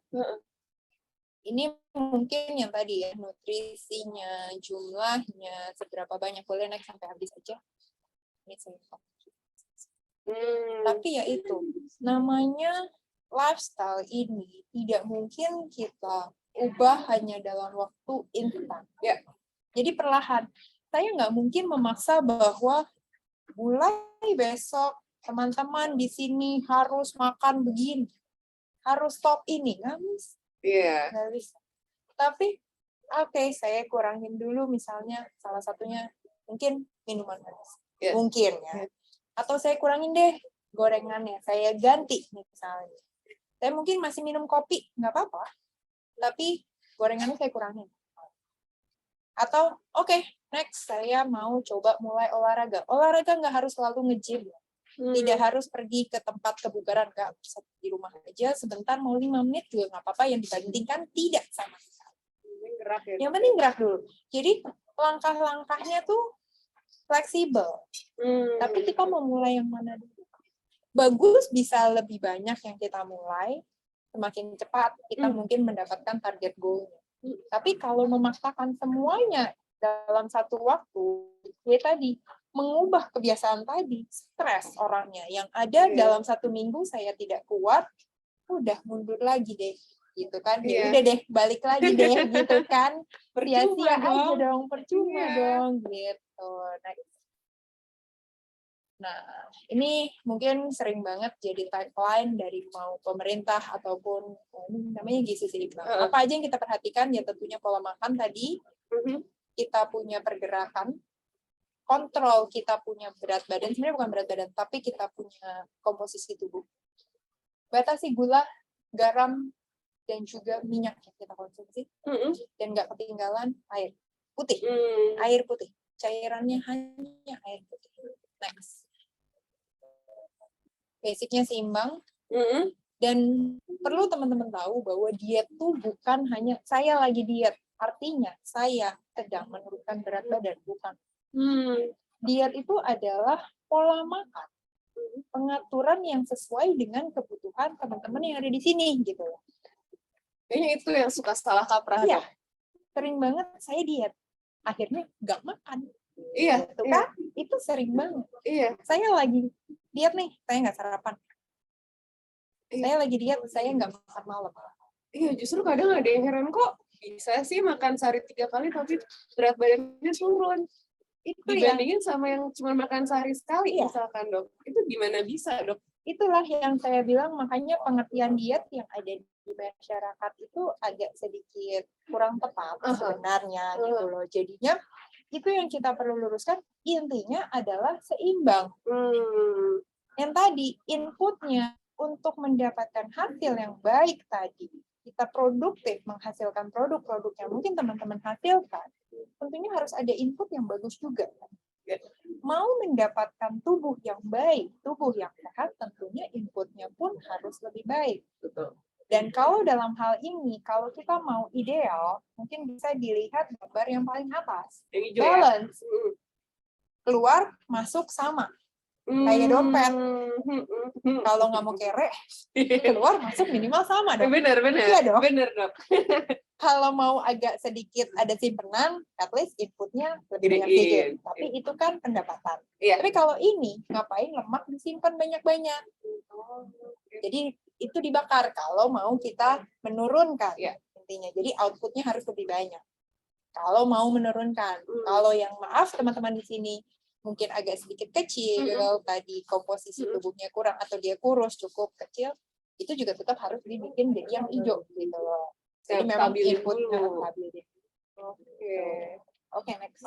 Ini mungkin yang tadi ya, nutrisinya, jumlahnya, seberapa banyak, boleh naik sampai habis aja. Ini saya Tapi ya itu, namanya lifestyle ini tidak mungkin kita ubah hanya dalam waktu instan. Ya. Jadi perlahan. Saya nggak mungkin memaksa bahwa mulai besok teman-teman di sini harus makan begini, harus stop ini, nggak bisa. Iya. Nggak bisa. Tapi oke, saya kurangin dulu misalnya salah satunya mungkin minuman manis. Yeah. Mungkin ya. Atau saya kurangin deh gorengannya, saya ganti misalnya. Saya mungkin masih minum kopi, nggak apa-apa. Tapi gorengannya saya kurangin. Atau oke, next saya mau coba mulai olahraga. Olahraga nggak harus selalu nge-gym. Tidak harus pergi ke tempat kebugaran, nggak bisa di rumah aja sebentar, mau 5 menit juga nggak apa-apa. Yang dibandingkan tidak sama sekali. Yang penting gerak dulu. Jadi langkah-langkahnya tuh fleksibel. Tapi kita mau mulai yang mana dulu? Bagus bisa lebih banyak yang kita mulai, semakin cepat kita mungkin mendapatkan target goal-nya. Tapi kalau memaksakan semuanya dalam satu waktu, ya tadi, mengubah kebiasaan tadi, stres orangnya. Yang ada dalam 1 minggu saya tidak kuat, udah mundur lagi deh. Gitu kan, ya udah deh, balik lagi deh, gitu kan. Sia-sia aja dong, percuma dong, gitu. Nah, ini mungkin sering banget jadi tagline dari mau pemerintah ataupun namanya gizi seimbang. Apa aja yang kita perhatikan? Ya tentunya pola makan tadi, kita punya pergerakan, kontrol kita punya berat badan, sebenarnya bukan berat badan, tapi kita punya komposisi tubuh. Batasi gula, garam, dan juga minyak yang kita konsumsi, dan nggak ketinggalan air putih. Air putih, cairannya hanya air putih. Next. Basicnya seimbang, dan perlu teman-teman tahu bahwa diet tuh bukan hanya saya lagi diet, artinya saya sedang menurunkan berat badan, bukan. Diet itu adalah pola makan, pengaturan yang sesuai dengan kebutuhan teman-teman yang ada di sini gitu. Kayaknya itu yang suka salah kaprah. Iya, sering banget saya diet, akhirnya nggak makan. Iya, itu kan? Itu sering banget. Iya. Saya lagi diet nih, saya nggak sarapan. Saya lagi diet, saya nggak makan malam. Iya, justru kadang ada yang heran kok bisa sih makan sehari 3 kali tapi berat badannya turun. Itu dibandingin sama yang cuma makan sehari sekali misalkan, Dok. Itu gimana bisa, Dok? Itulah yang saya bilang, makanya pengertian diet yang ada di masyarakat itu agak sedikit kurang tepat sebenarnya gitu loh. Jadinya itu yang kita perlu luruskan, intinya adalah seimbang. Yang tadi, inputnya untuk mendapatkan hasil yang baik tadi, kita produktif menghasilkan produk-produk yang mungkin teman-teman hasilkan, tentunya harus ada input yang bagus juga. Mau mendapatkan tubuh yang baik, tubuh yang sehat, tentunya inputnya pun harus lebih baik. Dan kalau dalam hal ini, kalau kita mau ideal, mungkin bisa dilihat gambar yang paling atas. Balance. Keluar, masuk, sama. Kayak dompet. Kalau nggak mau kere, keluar, masuk, minimal sama dong. Bener. Iya dong. Bener, Dok. Kalau mau agak sedikit ada simpenan, at least inputnya lebih banyak sedikit. Tapi itu kan pendapatan. Tapi kalau ini, ngapain lemak disimpan banyak-banyak? Jadi itu dibakar kalau mau kita menurunkan Ya. intinya. Jadi outputnya harus lebih banyak. Kalau mau menurunkan, kalau yang maaf teman-teman di sini mungkin agak sedikit kecil, tadi komposisi tubuhnya kurang atau dia kurus cukup kecil, itu juga tetap harus dibikin jadi yang hijau gitu loh. Jadi memang inputnya stabilin. Oke, next.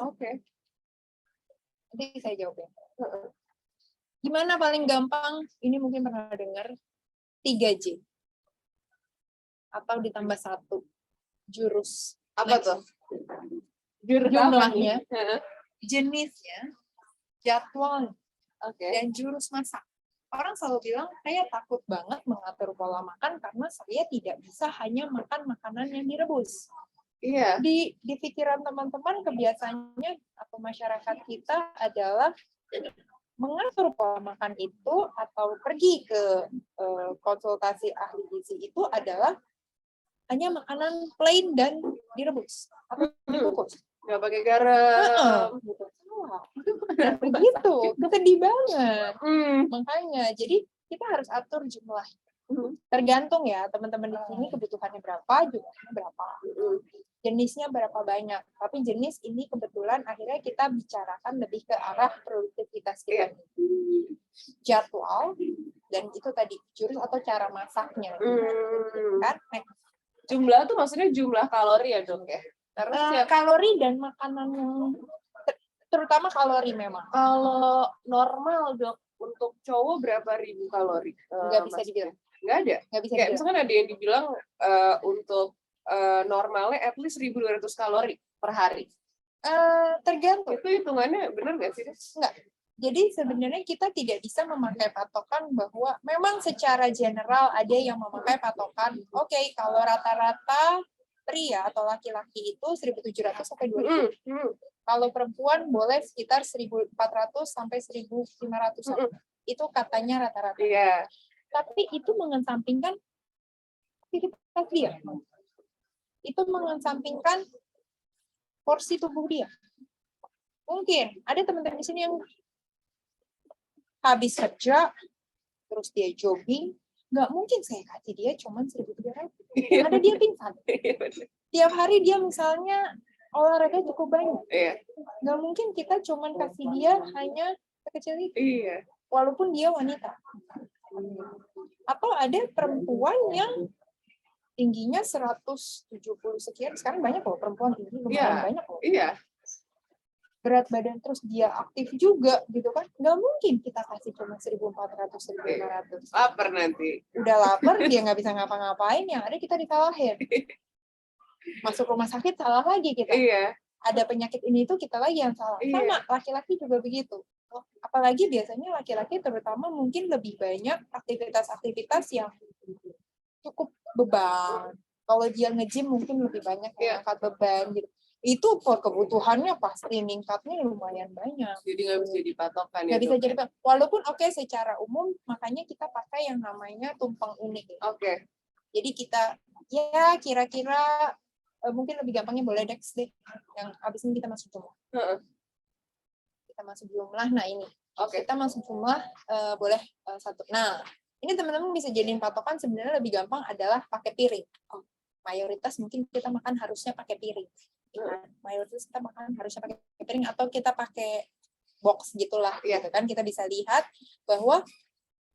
Nanti saya jawab ya. Gimana paling gampang? Ini mungkin pernah dengar 3J atau ditambah 1 jurus. Apa Next. tuh? Jurus Jumlahnya, apa nih? jenisnya, jadwal, Oke. dan jurus masak. Orang selalu bilang, saya takut banget mengatur pola makan karena saya tidak bisa hanya makan makanan yang direbus. Iya. Di pikiran teman-teman, kebiasaannya atau masyarakat kita adalah mengatur pola makan itu atau pergi ke konsultasi ahli gizi itu adalah hanya makanan plain dan direbus atau dikukus. Nggak pakai garam. Gitu. Begitu, sedih banget. Makanya, jadi kita harus atur jumlah. Tergantung ya, teman-teman di sini kebutuhannya berapa, jumlahnya berapa. Jenisnya berapa banyak. Tapi jenis ini kebetulan akhirnya kita bicarakan lebih ke arah produktivitas kita. Jadwal, dan itu tadi, jurus atau cara masaknya. Kan? Jumlah tuh maksudnya jumlah kalori ya dok ya? Karena kalori dan makanan yang terutama kalori memang. Kalau normal dok, untuk cowok berapa ribu kalori? Nggak bisa dibilang. Nggak ada? Nggak bisa Kayak dibilang. misalkan ada yang dibilang untuk normalnya at least 1.200 kalori per hari. Tergantung. Itu hitungannya benar nggak sih? Enggak. Jadi sebenarnya kita tidak bisa memakai patokan bahwa memang secara general ada yang memakai patokan, oke, kalau rata-rata pria atau laki-laki itu 1.700 sampai 2.000. Kalau perempuan boleh sekitar 1.400 sampai 1.500. Itu katanya rata-rata. Iya. Tapi itu mengesampingkan aktivitas dia. Itu mengesampingkan porsi tubuh dia. Mungkin ada teman-teman di sini yang habis kerja, terus dia jogging, nggak mungkin saya kasih dia cuma 1.300. Ada dia pingsan. Tiap hari dia misalnya olahraga cukup banyak. Nggak mungkin kita cuma kasih dia hanya sekecil itu. Walaupun dia wanita. Atau ada perempuan yang tingginya 170 sekian, sekarang banyak loh perempuan tinggi, lumayan banyak loh. Berat badan terus dia aktif juga gitu kan, nggak mungkin kita kasih cuma 1.400, 1.500. Lapar nanti. Udah lapar dia nggak bisa ngapa-ngapain, yang ada kita disalahin. Masuk rumah sakit salah lagi kita. Ada penyakit ini itu kita lagi yang salah. Sama laki-laki juga begitu. Apalagi biasanya laki-laki terutama mungkin lebih banyak aktivitas-aktivitas yang cukup beban. Kalau dia nge-gym mungkin lebih banyak angkat beban gitu. Itu kebutuhannya pasti meningkatnya lumayan banyak. Jadi nggak bisa dipatokan. Nggak bisa jadi. Walaupun secara umum makanya kita pakai yang namanya tumpang unik. Jadi kita ya kira-kira mungkin lebih gampangnya boleh Dex deh. Yang abis ini kita masuk jumlah. Kita masuk jumlah. Nah ini. Kita masuk jumlah boleh satu. Nah ini teman-teman bisa jadiin patokan sebenarnya lebih gampang adalah pakai piring. Mayoritas mungkin kita makan harusnya pakai piring. Mayoritas kita makan harusnya pakai piring atau kita pakai box gitulah. Gitu kan kita bisa lihat bahwa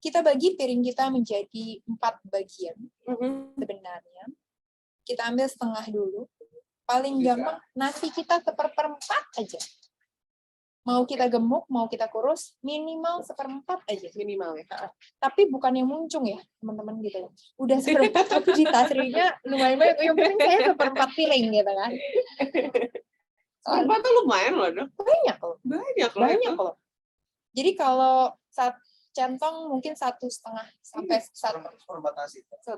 kita bagi piring kita menjadi 4 bagian sebenarnya. Kita ambil setengah dulu. Paling gampang nasi kita 1/4 aja. Mau kita gemuk, mau kita kurus, minimal 1/4 aja. Minimal ya. Tapi bukan yang muncung ya, teman-teman gitu. Udah 1/4 tapi di tasrinya lumayan banyak. Yang penting saya 1/4 piring gitu kan. 1/4 tuh lumayan loh dok. Banyak loh. Banyak loh. Jadi kalau centong mungkin 1,5 sampai 1.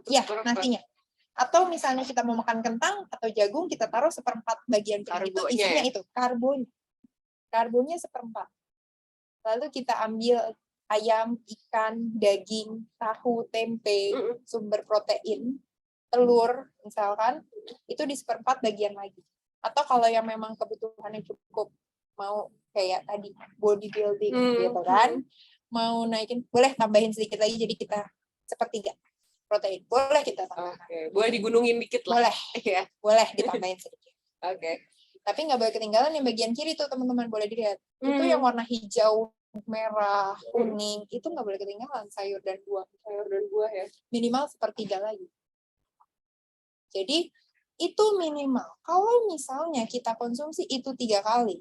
Ya, nasinya. Atau misalnya kita mau makan kentang atau jagung, kita taruh 1/4 bagian piring itu isinya itu karbonnya 1/4. Lalu kita ambil ayam, ikan, daging, tahu, tempe, sumber protein, telur, misalkan, itu di 1/4 bagian lagi. Atau kalau yang memang kebutuhannya cukup mau kayak tadi bodybuilding gitu kan, mau naikin, boleh tambahin sedikit lagi, jadi kita sepertiga protein. Boleh kita tambah. Oke, boleh digunungin dikit lah. Boleh, Iya. boleh ditambahin sedikit. Oke. Tapi nggak boleh ketinggalan yang bagian kiri tuh teman-teman, boleh dilihat. Itu yang warna hijau, merah, kuning, itu nggak boleh ketinggalan, sayur dan buah. Sayur dan buah ya. Minimal sepertiga lagi. Jadi itu minimal. Kalau misalnya kita konsumsi itu 3 kali,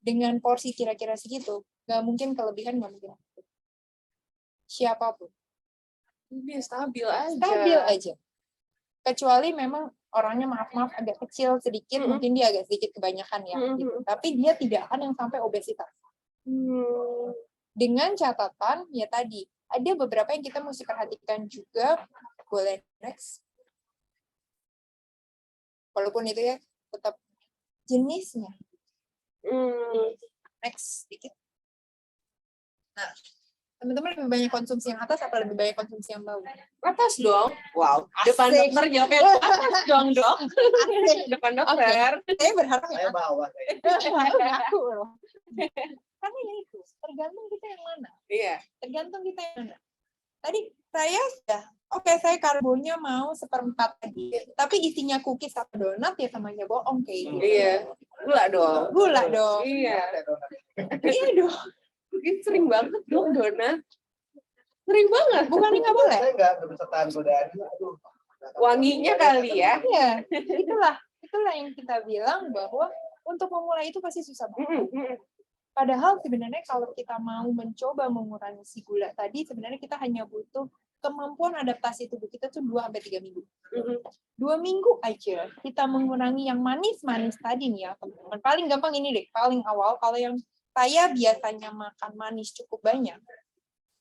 dengan porsi kira-kira segitu, nggak mungkin kelebihan, nggak mungkin. Siapapun. Ini stabil aja. Stabil aja. Kecuali memang orangnya maaf-maaf agak kecil sedikit, mungkin dia agak sedikit kebanyakan ya. Gitu. Tapi dia tidak akan yang sampai obesitas. Dengan catatan, ya tadi, ada beberapa yang kita mesti perhatikan juga. Boleh next. Walaupun itu ya, tetap jenisnya. Next, sedikit. Nah, teman-teman lebih banyak konsumsi yang atas atau lebih banyak konsumsi yang bawah? Atas dong. Wow. Depan Asik. dokter jawabnya atas dong, Dok. Depan dokter. Saya berharap Saya bawah. aku loh. Karena ya itu, tergantung kita yang mana. Iya. Tergantung kita yang mana. Tadi saya sudah, saya karbonya mau 1/4 tadi. Tapi isinya cookies atau donat ya sama aja bohong kayak gitu. Iya. Gula dong. Gula dong. Iya. Iya dong. Ini sering banget dong donat. Sering banget. Bukannya nggak boleh? Saya nggak bisa tahan godaan. Aduh. Wanginya kali ya. Iya. Itulah yang kita bilang bahwa untuk memulai itu pasti susah banget. Padahal sebenarnya kalau kita mau mencoba mengurangi si gula tadi, sebenarnya kita hanya butuh kemampuan adaptasi tubuh kita tuh 2-3 minggu. 2 minggu aja kita mengurangi yang manis-manis tadi nih ya, teman-teman. Paling gampang ini deh, paling awal kalau yang saya biasanya makan manis cukup banyak,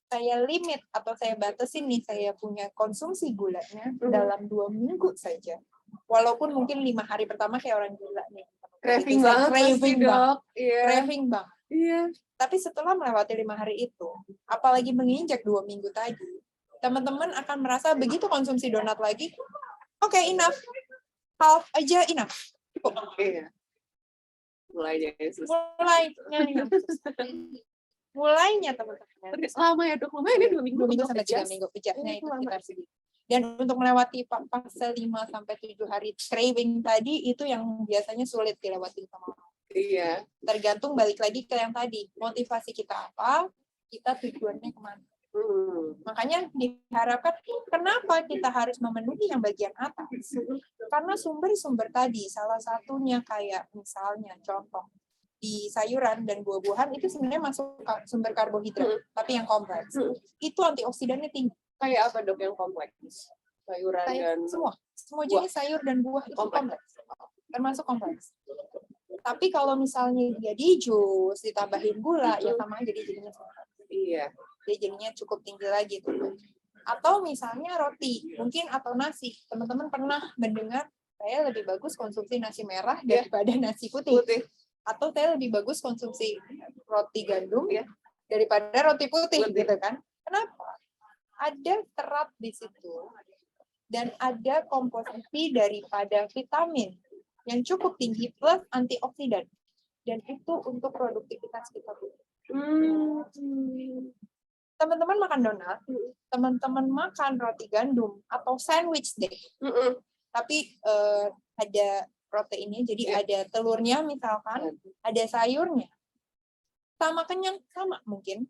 saya limit atau saya batasin nih saya punya konsumsi gulanya dalam 2 minggu saja. Walaupun mungkin 5 hari pertama kayak orang gila nih. Craving Itu, banget pasti, craving banget. Dok. Iya. Craving banget. Iya. Tapi setelah melewati 5 hari itu, apalagi menginjak 2 minggu tadi, teman-teman akan merasa begitu konsumsi donat lagi, oke, enough. Half aja enough. Cukup. Iya. Mulainya susah. Mulainya teman-teman. Lama ya, Dok. Lumayan ya 2 minggu. 2 minggu sampai 3 minggu pejatnya itu sekitar segitu. Dan untuk melewati fase 5 sampai 7 hari craving tadi, itu yang biasanya sulit dilewati sama orang. Iya. Tergantung balik lagi ke yang tadi. Motivasi kita apa, kita tujuannya kemana. Makanya diharapkan kenapa kita harus memenuhi yang bagian atas. Karena sumber-sumber tadi, salah satunya kayak misalnya contoh, di sayuran dan buah-buahan itu sebenarnya masuk sumber karbohidrat, tapi yang kompleks. Itu antioksidannya tinggi. Kayak apa, Dok, yang kompleks? Sayuran dan semua jenis sayur dan buah itu kompleks. Termasuk kompleks. Tapi kalau misalnya dia di jus, ditambahin gula, ya sama aja dia jadinya kompleks. Iya. Dia jadinya cukup tinggi lagi tuh. Atau misalnya roti, mungkin atau nasi. Teman-teman pernah mendengar saya lebih bagus konsumsi nasi merah daripada nasi putih. Atau saya lebih bagus konsumsi roti gandum daripada roti putih gitu kan. Kenapa? Ada serat di situ dan ada komposisi daripada vitamin yang cukup tinggi plus antioksidan, dan itu untuk produktivitas kita. Teman-teman makan donat, teman-teman makan roti gandum atau sandwich deh, tapi ada proteinnya, jadi ada telurnya misalkan, ada sayurnya, sama kenyang, sama mungkin,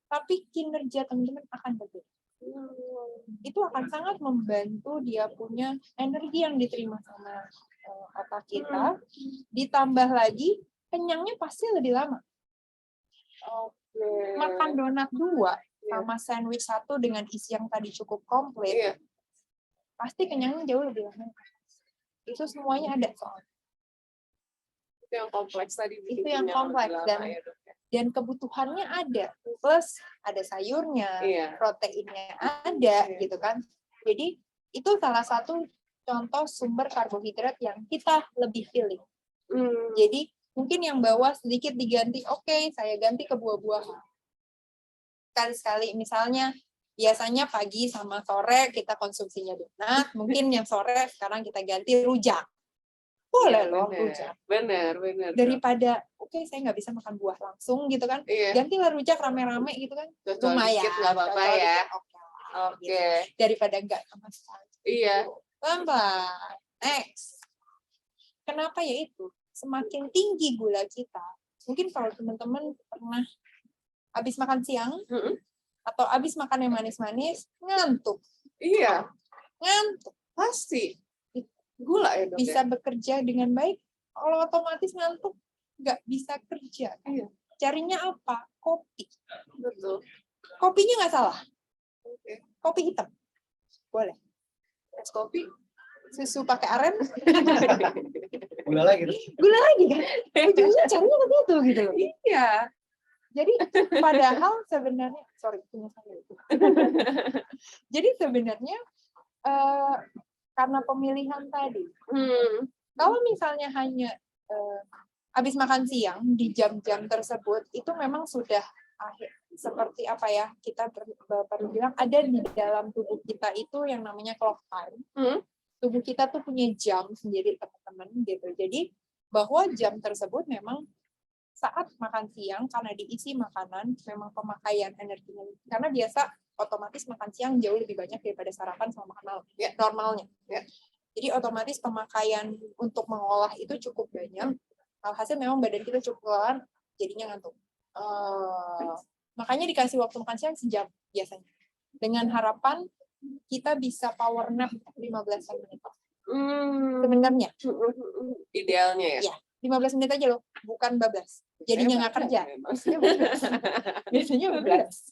tapi kinerja teman-teman akan berbeda. Itu akan sangat membantu dia punya energi yang diterima sama otak kita, ditambah lagi kenyangnya pasti lebih lama. Makan donat 2 sama sandwich 1 dengan isi yang tadi cukup komplit, pasti kenyangnya jauh lebih lama. Itu semuanya ada soalnya. Itu yang kompleks tadi. Itu yang kompleks dan kebutuhannya ada, plus ada sayurnya, proteinnya ada, gitu kan. Jadi itu salah satu contoh sumber karbohidrat yang kita lebih pilih. Jadi mungkin yang bawah sedikit diganti, saya ganti ke buah-buahan. Sekali-sekali, misalnya biasanya pagi sama sore kita konsumsinya donat, mungkin yang sore sekarang kita ganti rujak. boleh Iya, loh benar. rujak. Benar, benar. Daripada saya nggak bisa makan buah langsung gitu kan, Iya. gantilah rujak rame-rame gitu kan, Cocol lumayan. dikit nggak apa-apa cocol ya. dikit, oke lah, Oke. gitu. Daripada nggak sama sekali. Iya. Pelan-pelan. Next. Kenapa ya itu? Semakin tinggi gula kita, mungkin kalau teman-teman pernah habis makan siang Mm-mm. atau habis makan yang manis-manis, ngantuk. Iya, Ngantuk. pasti. Gula ya, Dok? Bisa Ya? bekerja dengan baik, kalau otomatis ngantuk nggak bisa kerja. Iya. Carinya apa? Kopi. Betul. Kopinya nggak salah. Oke. Kopi hitam. Boleh. Es kopi. Susu pakai aren. Gula lagi tuh. Gula lagi kan? Ujungnya carinya begitu gitu loh. Iya. Jadi padahal sebenarnya, punya saya itu. Jadi sebenarnya karena pemilihan tadi, kalau misalnya hanya habis makan siang di jam-jam tersebut, itu memang sudah seperti apa ya, kita perlu bilang ada di dalam tubuh kita itu yang namanya clock time. Tubuh kita tuh punya jam sendiri, teman-teman, gitu. Jadi bahwa jam tersebut memang saat makan siang karena diisi makanan, memang pemakaian energinya, karena biasa otomatis makan siang jauh lebih banyak daripada sarapan sama makan malam ya, normalnya ya. Jadi otomatis pemakaian untuk mengolah itu cukup banyak. Alhasil memang badan kita cukup kelelahan, jadinya ngantuk. Makanya dikasih waktu makan siang sejam biasanya, dengan harapan kita bisa power nap 15 menit. Sebenarnya idealnya ya? Ya, 15 menit aja loh, bukan bablas. Jadinya nggak kerja. Biasanya bablas.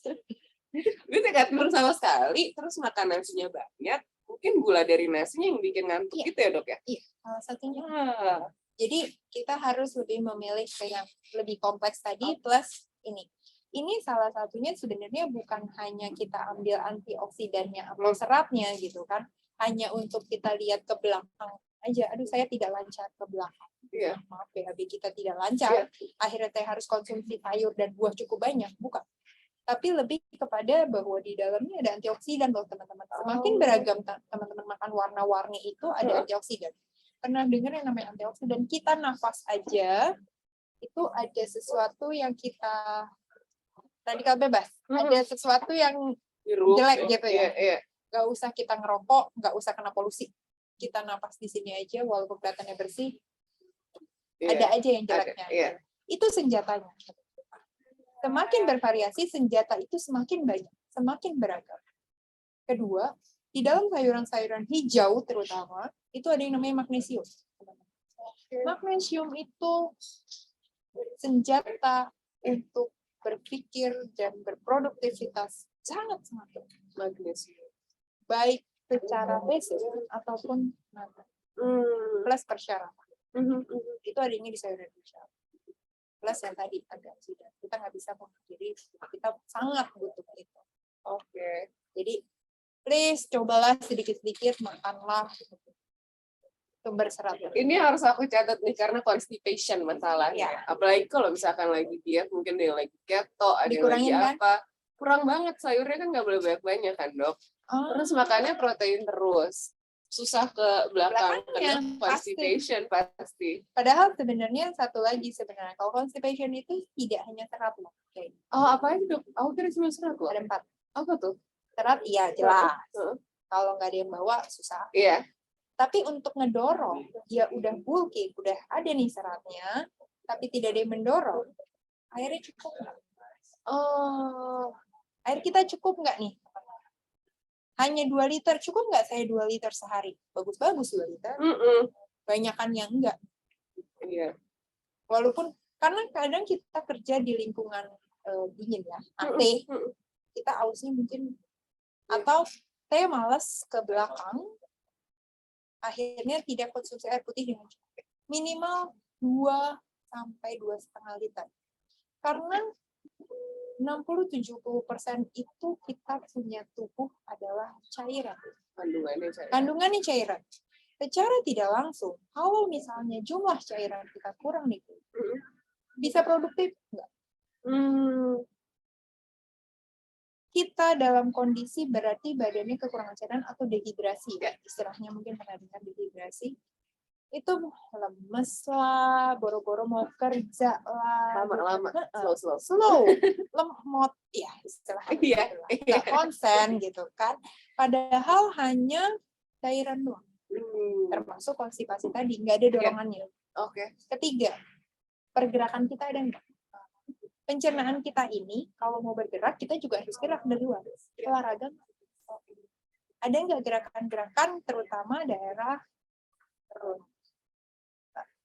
Gue tidak tidur sama sekali, terus makan nasinya banyak, mungkin gula dari nasinya yang bikin ngantuk gitu ya, Dok ya? Iya, salah satunya. Jadi kita harus lebih memilih yang lebih kompleks tadi, plus ini. Ini salah satunya sebenarnya bukan hanya kita ambil antioksidannya atau seratnya gitu kan, hanya untuk kita lihat ke belakang aja. Aduh, saya tidak lancar ke belakang. Iya. Maaf, BHB kita tidak lancar. Akhirnya saya harus konsumsi sayur dan buah cukup banyak. Bukan. Tapi lebih kepada bahwa di dalamnya ada antioksidan loh, teman-teman. Semakin beragam teman-teman makan warna-warni itu ada antioksidan. Pernah dengar yang namanya antioksidan? Kita nafas aja, itu ada sesuatu yang kita radikal bebas. Ada sesuatu yang jelek gitu ya. Gak usah kita ngerokok, gak usah kena polusi. Kita nafas di sini aja, walaupun kelihatannya bersih, ada aja yang jeleknya. Itu senjatanya. Semakin bervariasi, senjata itu semakin banyak, semakin beragam. Kedua, di dalam sayuran-sayuran hijau terutama, itu ada yang namanya magnesium. Magnesium itu senjata untuk berpikir dan berproduktivitas sangat-sangat magnesium. Baik secara basic ataupun plus persyaratan. Itu adanya di sayuran hijau. Plus yang tadi antioksidan. Kita nggak bisa memungkiri, kita sangat butuh itu. Oke. Jadi please cobalah sedikit-sedikit makanlah sumber serat. Ini harus aku catat nih karena constipation masalahnya. Ya. Apalagi kalau misalkan lagi diet, mungkin ada yang lagi keto, ada yang lagi apa. Kurang banget sayurnya kan nggak boleh banyak-banyak kan, Dok. Terus makannya protein terus. Susah ke belakang karena constipation pasti. Padahal sebenarnya satu lagi sebenarnya, kalau constipation itu tidak hanya serat loh. Apa itu, Dok? Aku kira cuma serat loh. Ada 4. Apa tuh? Serat iya jelas. Kalau nggak ada yang bawa susah. Iya. Tapi untuk ngedorong, dia udah bulky, udah ada nih seratnya, tapi tidak ada yang mendorong, airnya cukup nggak? Air kita cukup nggak nih? Hanya 2 liter, cukup nggak saya 2 liter sehari? Bagus-bagus 2 liter. Banyakan yang enggak. Iya. Walaupun, karena kadang kita kerja di lingkungan dingin ya, AC, kita ausnya mungkin, atau saya malas ke belakang, akhirnya tidak konsumsi air putih dengan cukup. Minimal 2 sampai 2,5 liter. Karena 60-70% itu kita punya tubuh adalah cairan. Kandungannya cairan. Secara tidak langsung, kalau misalnya jumlah cairan kita kurang nih, bisa produktif enggak? Kita dalam kondisi berarti badannya kekurangan cairan atau dehidrasi, ya istilahnya mungkin pernah dengar dehidrasi. itu lemes lah, boro-boro mau kerja lah, Lama-lama, gitu. slow. Slow, lemot, ya istilahnya Iya, gitu lah. Nggak konsen gitu kan. Padahal hanya cairan doang, termasuk konstipasi tadi, nggak ada dorongannya. Oke. Ketiga, pergerakan kita ada nggak? Pencernaan kita ini, kalau mau bergerak, kita juga harus gerak dari luar. Olahraga, ada nggak gerakan-gerakan, terutama daerah perut?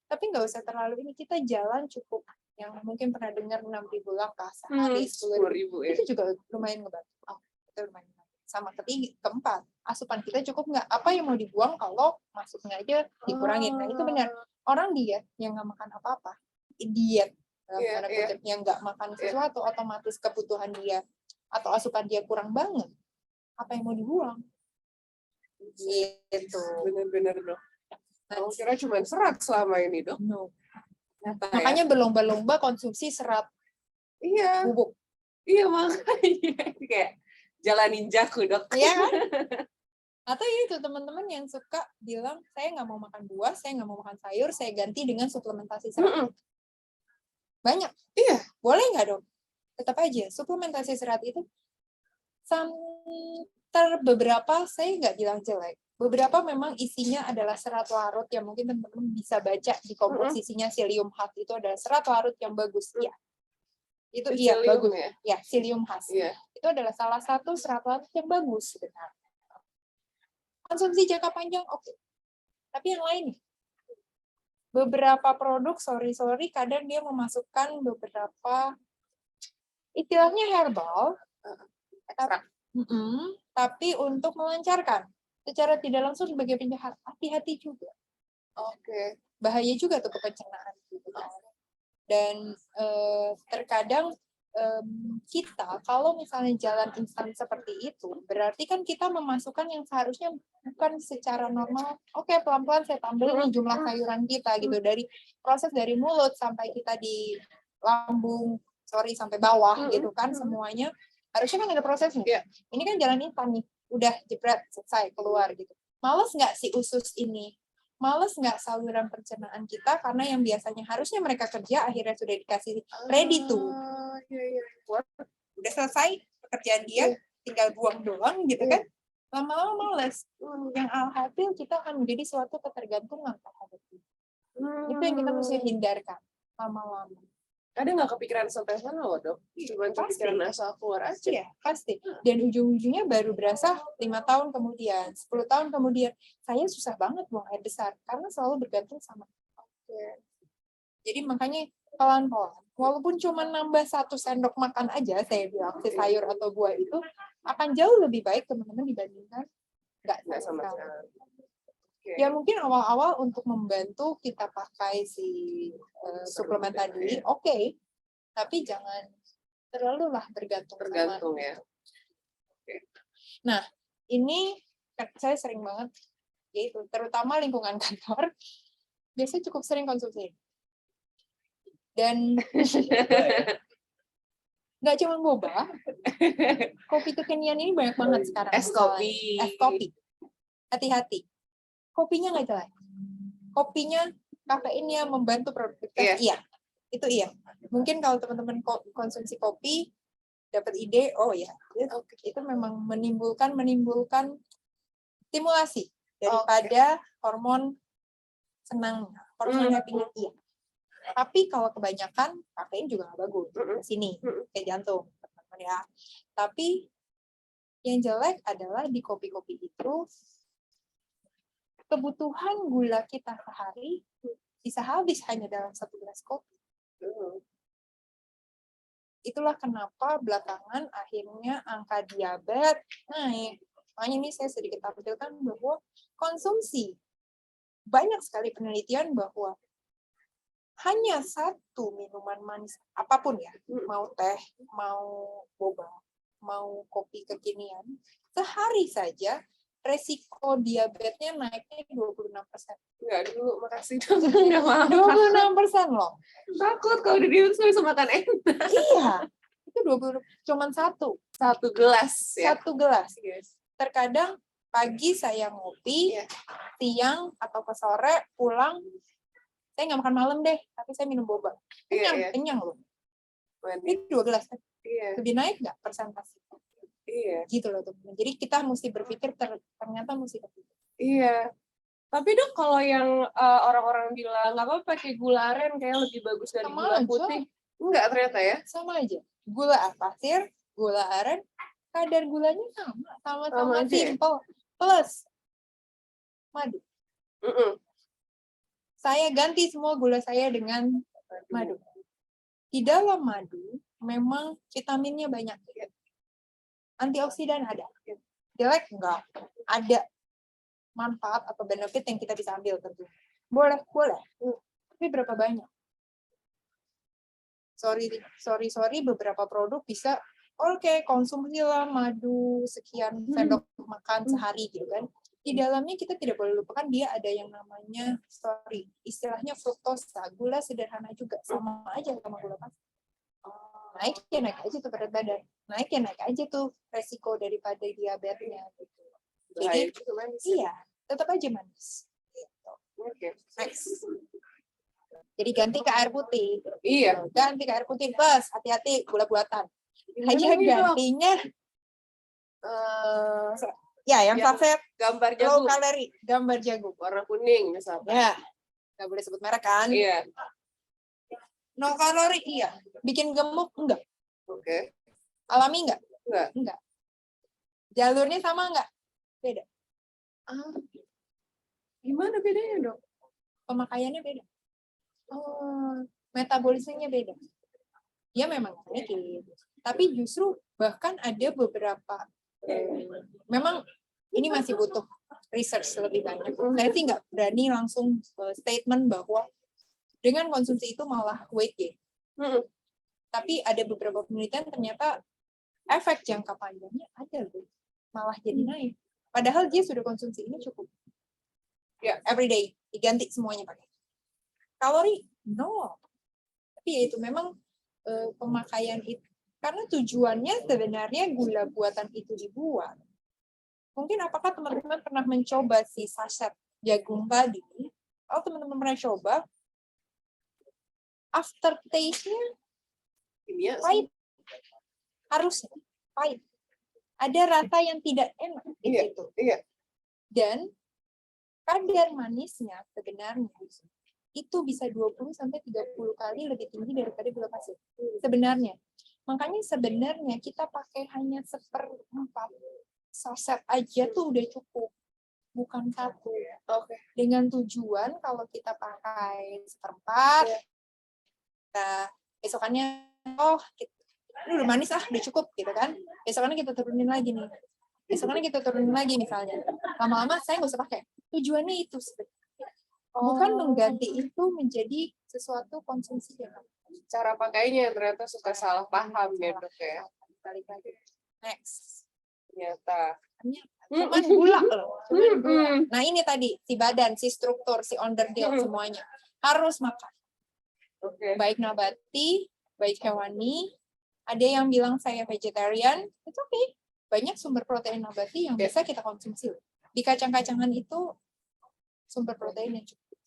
Tapi nggak usah terlalu ini, kita jalan cukup. Yang mungkin pernah dengar 6.000 langkah sehari, 10.000, ya. itu juga lumayan ngebantu. Itu lumayan ngebantu. Sama ketiga, keempat, asupan kita cukup nggak? Apa yang mau dibuang kalau masuknya aja dikurangin? Nah, itu benar. Orang diet yang nggak makan apa-apa, diet dalam tanda kutip, yang nggak makan sesuatu, otomatis kebutuhan dia atau asupan dia kurang banget. Apa yang mau dibuang? Gitu. Bener-bener dok. Aku kira cuma serat selama ini dok. No. Nyata, Makanya berlomba-lomba konsumsi serat iya, bubuk. iya makanya kayak jalan ninjaku dok. Iya kan? Atau ya itu teman-teman yang suka bilang, saya nggak mau makan buah, saya nggak mau makan sayur, saya ganti dengan suplementasi serat. Banyak. Iya. Boleh nggak dong? Tetap aja, suplementasi serat itu beberapa, saya nggak bilang jelek. Beberapa memang isinya adalah serat larut yang mungkin teman-teman bisa baca di komposisinya. Psyllium husk itu adalah serat larut yang bagus. Iya. Itu iya bagus. Ya, Psyllium husk. Iya. Itu adalah salah satu serat larut yang bagus sebenarnya. Konsumsi jangka panjang oke. Tapi yang lain nih. Beberapa produk, sorry, kadang dia memasukkan beberapa istilahnya herbal, tapi untuk melancarkan. Secara tidak langsung sebagai penjahat, hati-hati juga. Oke. Bahaya juga tuh ke pencernaan. Gitu. Dan terkadang kita kalau misalnya jalan instan seperti itu, berarti kan kita memasukkan yang seharusnya bukan secara normal. Oke, pelan-pelan saya tambahin jumlah sayuran kita gitu, dari proses dari mulut sampai kita di lambung, sampai bawah gitu kan, semuanya harusnya kan ada prosesnya. Ini kan jalan instan nih, udah jebret selesai keluar gitu. Males nggak si usus ini? Males nggak saluran pencernaan kita, karena yang biasanya harusnya mereka kerja akhirnya sudah dikasih ready to work, udah selesai pekerjaan dia, tinggal buang doang gitu kan, lama-lama males. Yang alhasil kita akan menjadi suatu ketergantungan terhadap itu. Itu yang kita mesti hindarkan lama-lama. Kadang nggak kepikiran sampai sana loh dok, cuma kepikiran asal keluar aja. Iya, pasti. Dan ujung-ujungnya baru berasa 5 tahun kemudian, 10 tahun kemudian, saya susah banget buang air besar, karena selalu bergantung sama. Jadi makanya pelan-pelan, walaupun cuma nambah 1 sendok makan aja, saya bilang, si sayur atau buah itu, akan jauh lebih baik teman-teman dibandingkan nggak sama sekali. Ya mungkin awal-awal untuk membantu kita pakai si suplemen tadi, oke. Tapi jangan terlalu lah bergantung ya. Nah, ini saya sering banget, yaitu terutama lingkungan kantor, biasanya cukup sering konsumsi. Dan nggak cuma boba, kopi kekinian ini banyak banget sekarang. Es kopi. Es kopi. Hati-hati. Kopinya nggak jelek. Kopinya, kafeinnya membantu produktivitas. Iya. Itu iya. Mungkin kalau teman-teman konsumsi kopi, dapat ide, oh ya, itu memang menimbulkan stimulasi daripada hormon senang, hormon happy-nya. Iya. Tapi kalau kebanyakan, kafein juga nggak bagus. Ke sini, kayak jantung. Teman-teman ya. Tapi yang jelek adalah di kopi-kopi itu, kebutuhan gula kita sehari bisa habis hanya dalam 1 gelas kopi. Itulah kenapa belakangan akhirnya angka diabetes naik. Makanya ini saya sedikit tampilkan bahwa konsumsi, banyak sekali penelitian bahwa hanya 1 minuman manis, apapun ya, mau teh, mau boba, mau kopi kekinian, sehari saja resiko diabetesnya naiknya 26%. Enggak dulu, makasih dong. Enggak mau. 26% loh. Takut kalau di diabetes bisa makan enak. Iya. Itu 20, cuman 1 gelas ya. 1 gelas. Yes. Terkadang Pagi saya ngopi, Iya. siang atau ke sore pulang, saya nggak makan malam deh, tapi saya minum boba. Iya. Kenyang loh. Mantap. Ini 2 gelas kan? Iya. Lebih naik nggak persentase? Iya. Gitu loh teman. Jadi kita mesti berpikir ternyata mesti berpikir. Iya. Tapi Dok, kalau yang orang-orang bilang nggak apa-apa pakai gula aren kayak lebih bagus dari Sama gula aja. putih. Enggak ternyata ya? Sama aja. Gula pasir, gula aren, kadar gulanya sama Sama aja ya? simple. Plus madu. Saya ganti semua gula saya dengan madu. Di dalam madu memang vitaminnya banyak. Antioksidan ada. Jelek enggak? Ada manfaat atau benefit yang kita bisa ambil tentu. Boleh. Tapi berapa banyak? Sorry, beberapa produk bisa oke, konsumsilah madu sekian sendok makan sehari gitu kan. Di dalamnya kita tidak boleh lupakan dia ada yang namanya istilahnya fruktosa, gula sederhana juga, sama aja sama gula pasir. Naik aja tuh berat badan, naik aja tuh resiko daripada diabetesnya gitu. Jadi iya, tetap aja manis. Gitu. Oke. Next. Jadi ganti ke air putih. Iya. Ganti ke air putih, plus hati-hati gula buatan. Gimana Hanya nih, Dok? gantinya yang saset Gambar low jagung. kalori, gambar jagung. Warna kuning misalnya. Ya, nggak boleh sebut merek kan? Iya. No kalori, iya. Bikin gemuk, enggak. Oke. Alami enggak? Enggak. Jalurnya sama enggak? Beda. Gimana bedanya, Dok? Pemakaiannya beda. Metabolismenya beda. Dia memang sedikit. Tapi justru bahkan ada beberapa, memang ini masih butuh research lebih banyak. Saya sih nggak berani langsung statement bahwa dengan konsumsi itu malah weight gain. Tapi ada beberapa penelitian ternyata efek jangka panjangnya ada loh. Malah jadi naik. Padahal dia sudah konsumsi ini cukup. Ya. Everyday, diganti semuanya pakai. Kalori, no. Tapi ya itu memang pemakaian itu. Karena tujuannya sebenarnya gula buatan itu dibuat. Mungkin apakah teman-teman pernah mencoba si saset jagung tadi? Kalau teman-teman pernah coba, aftertaste-nya pahit. Harusnya pahit. Ada rasa yang tidak enak di situ. Iya. Dan kadar manisnya sebenarnya itu bisa 20-30 kali lebih tinggi daripada gula pasir. Sebenarnya. Makanya sebenarnya kita pakai hanya 1/4 saset aja tuh udah cukup. Bukan 1. Oke. Dengan tujuan kalau kita pakai 1/4, nah besokannya, ini udah manis udah cukup gitu kan. Besokannya kita turunin lagi nih. Misalnya. Lama-lama saya nggak usah pakai. Tujuannya itu sebenarnya. Bukan mengganti itu menjadi sesuatu konsumsi yang Cara pakainya ternyata suka salah paham ya, Dok ya. balik lagi. Next. Ternyata. Cuman gula loh. Nah ini tadi si badan, si struktur, si underdeal semuanya harus makan. Oke. Baik nabati, baik hewani. Ada yang bilang saya vegetarian, itu oke. Banyak sumber protein nabati yang bisa kita konsumsi. Di kacang-kacangan itu sumber protein yang cukup.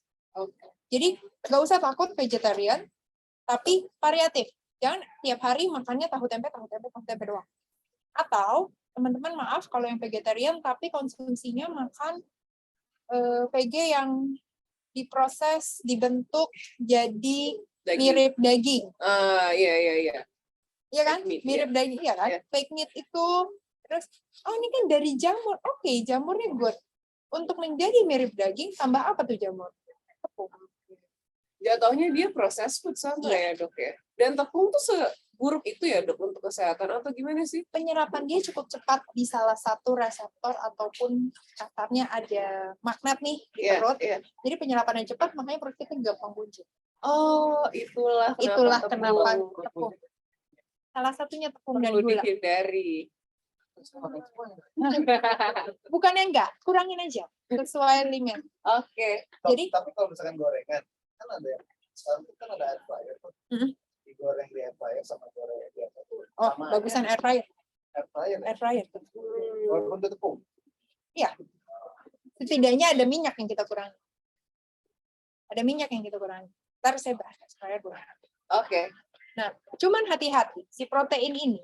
Oke. Jadi nggak usah takut vegetarian, tapi variatif. Jangan tiap hari makannya tahu tempe doang. Atau teman-teman maaf kalau yang vegetarian tapi konsumsinya makan VG yang diproses, dibentuk jadi mirip daging. Iya. Iya kan? Fake meat, Mirip daging, iya kan? Iya. Fake meat itu terus ini kan dari jamur. Oke, jamurnya good. Untuk menjadi mirip daging tambah apa tuh jamur? Tepung. Jatuhnya dia proses food sama ya, Dok ya. Dan tepung tuh seburuk itu ya, Dok, untuk kesehatan atau gimana sih? Penyerapan dia cukup cepat di salah satu reseptor ataupun kasarnya ada magnet nih di perut. Iya. Jadi penyerapannya cepat, makanya perut kita gampang buncit. Oh, itulah kenapa tepung. Salah satunya tepung dan perlu gula. dihindari. Bukannya enggak, kurangin aja sesuai limit. Oke. Jadi tapi kalau misalkan gorengan kan ada yang sekarang kan ada air fryer tuh. Digoreng di air fryer sama goreng di air fryer. bagusan air fryer. Air fryer. Air fryer. Walaupun itu tepung. Iya. Setidaknya ada minyak yang kita kurangi. Ntar saya bahas supaya gue. Oke. Nah, cuman hati-hati. Si protein ini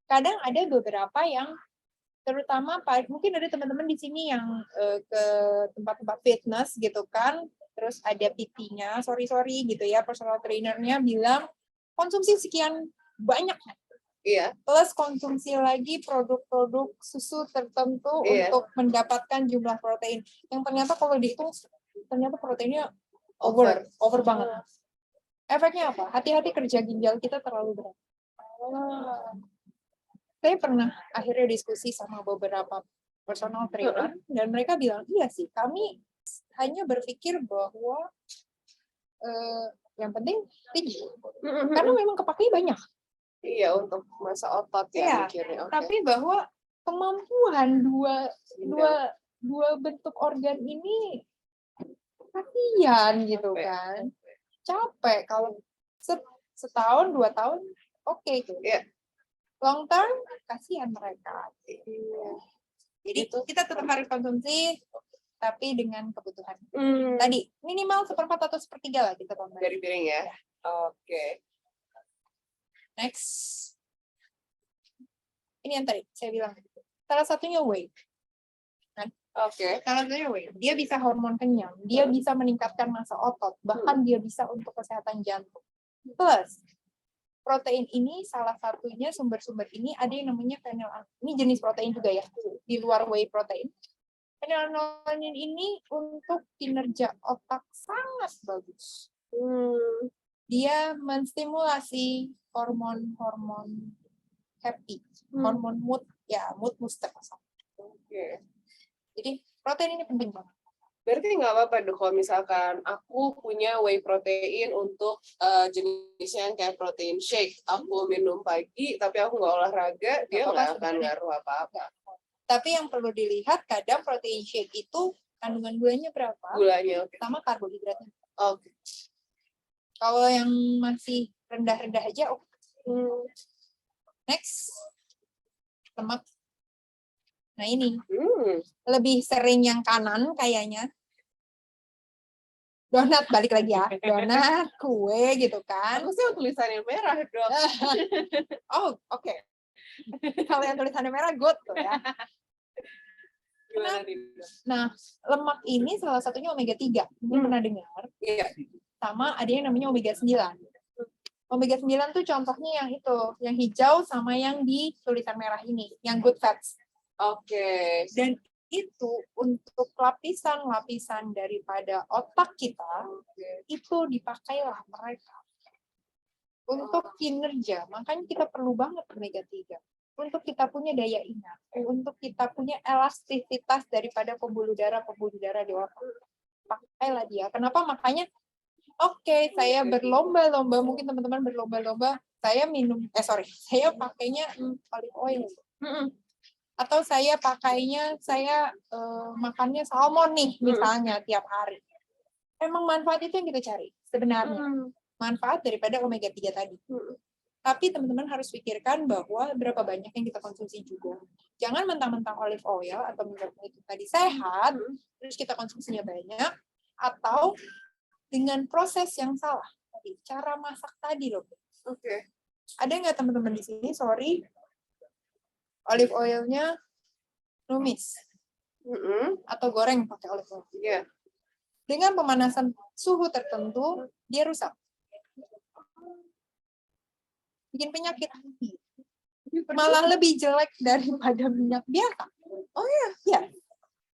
kadang ada beberapa yang terutama mungkin ada teman-teman di sini yang ke tempat-tempat fitness gitu kan, terus ada PT-nya, sorry gitu ya, personal trainernya bilang konsumsi sekian banyak. Iya. Plus konsumsi lagi produk-produk susu tertentu untuk mendapatkan jumlah protein. Yang ternyata kalau dihitung, ternyata proteinnya over banget. Efeknya apa? Hati-hati kerja ginjal kita terlalu berat. Saya pernah akhirnya diskusi sama beberapa personal trainer, dan mereka bilang, iya sih, kami hanya berpikir bahwa yang penting tinggi. Karena memang kepake banyak. Iya, untuk masa otot ya mikirnya. Okay. Tapi bahwa kemampuan dua bentuk organ ini kasihan gitu kan. Capek kalau setahun 2 tahun oke gitu. Yeah. Long term kasihan mereka. Jadi kita tetap harus konsumsi tapi dengan kebutuhan. Tadi minimal 1/4 atau 1/3 lah kita tambah. Dari piring ya. Oke. Next. Ini yang tadi saya bilang. Salah satunya whey. Oke. Salah satunya whey. Dia bisa hormon kenyang. Dia bisa meningkatkan massa otot. Bahkan dia bisa untuk kesehatan jantung. Plus, protein ini salah satunya sumber-sumber ini ada yang namanya phenylalanine. Ini jenis protein juga ya. Di luar whey protein. Phenylalanine ini untuk kinerja otak sangat bagus. Dia menstimulasi hormon-hormon happy, hormon mood booster. Oke. Jadi protein ini penting banget. Berarti nggak apa-apa dong kalau misalkan aku punya whey protein untuk jenisnya yang kayak protein shake. Aku minum pagi, tapi aku nggak olahraga, dia nggak akan ngaruh apa-apa. Tapi yang perlu dilihat, kadang protein shake itu kandungan gulanya berapa? Gulanya, oke. Sama karbohidratnya. Oke. Kalau yang masih rendah-rendah aja, oke. Next, lemak. Nah ini, lebih sering yang kanan kayaknya. Donat, balik lagi ya. Donat, kue gitu kan. Aku sih tulisannya merah, Dok. Oh, oke. Kalau yang tulisannya merah, good tuh ya. Nah, lemak ini salah satunya omega 3. Mungkin pernah dengar. Iya. Sama ada yang namanya omega 9. Omega 9 tuh contohnya yang itu, yang hijau sama yang di tulisan merah ini, yang good fats. Oke. Dan itu untuk lapisan-lapisan daripada otak kita, itu dipakailah mereka. Untuk kinerja, makanya kita perlu banget omega 3. Untuk kita punya daya ingat, untuk kita punya elastisitas daripada pembuluh darah di otak. Pakailah dia. Kenapa? Makanya saya berlomba-lomba, mungkin teman-teman berlomba-lomba, saya pakainya olive oil. Atau saya pakainya, makannya salmon nih, misalnya, tiap hari. Emang manfaat itu yang kita cari, sebenarnya. Manfaat daripada omega 3 tadi. Tapi teman-teman harus pikirkan bahwa berapa banyak yang kita konsumsi juga. Jangan mentang-mentang olive oil atau minyak itu tadi sehat, terus kita konsumsinya banyak, atau dengan proses yang salah. Tadi, cara masak tadi loh. Oke. Ada nggak teman-teman di sini, olive oilnya numis? Atau goreng pakai olive oil? Iya. Dengan pemanasan suhu tertentu, dia rusak. Bikin penyakit. Malah lebih jelek daripada minyak biasa. Oh iya? Iya.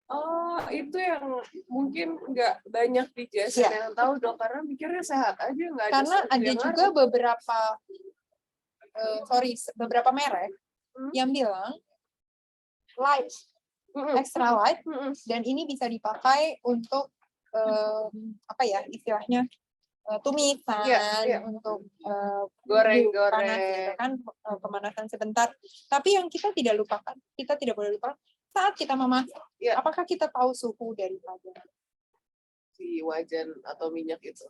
Oh, itu yang mungkin nggak banyak dijelasin yang tahu dong, karena mikirnya sehat aja, nggak ada. Karena ada juga beberapa merek yang bilang light, extra light, dan ini bisa dipakai untuk istilahnya tumisan, untuk goreng-goreng, gitu kan, pemanasan sebentar. Tapi yang kita tidak boleh lupakan saat kita memasak, apakah kita tahu suhu daripada si wajan atau minyak itu?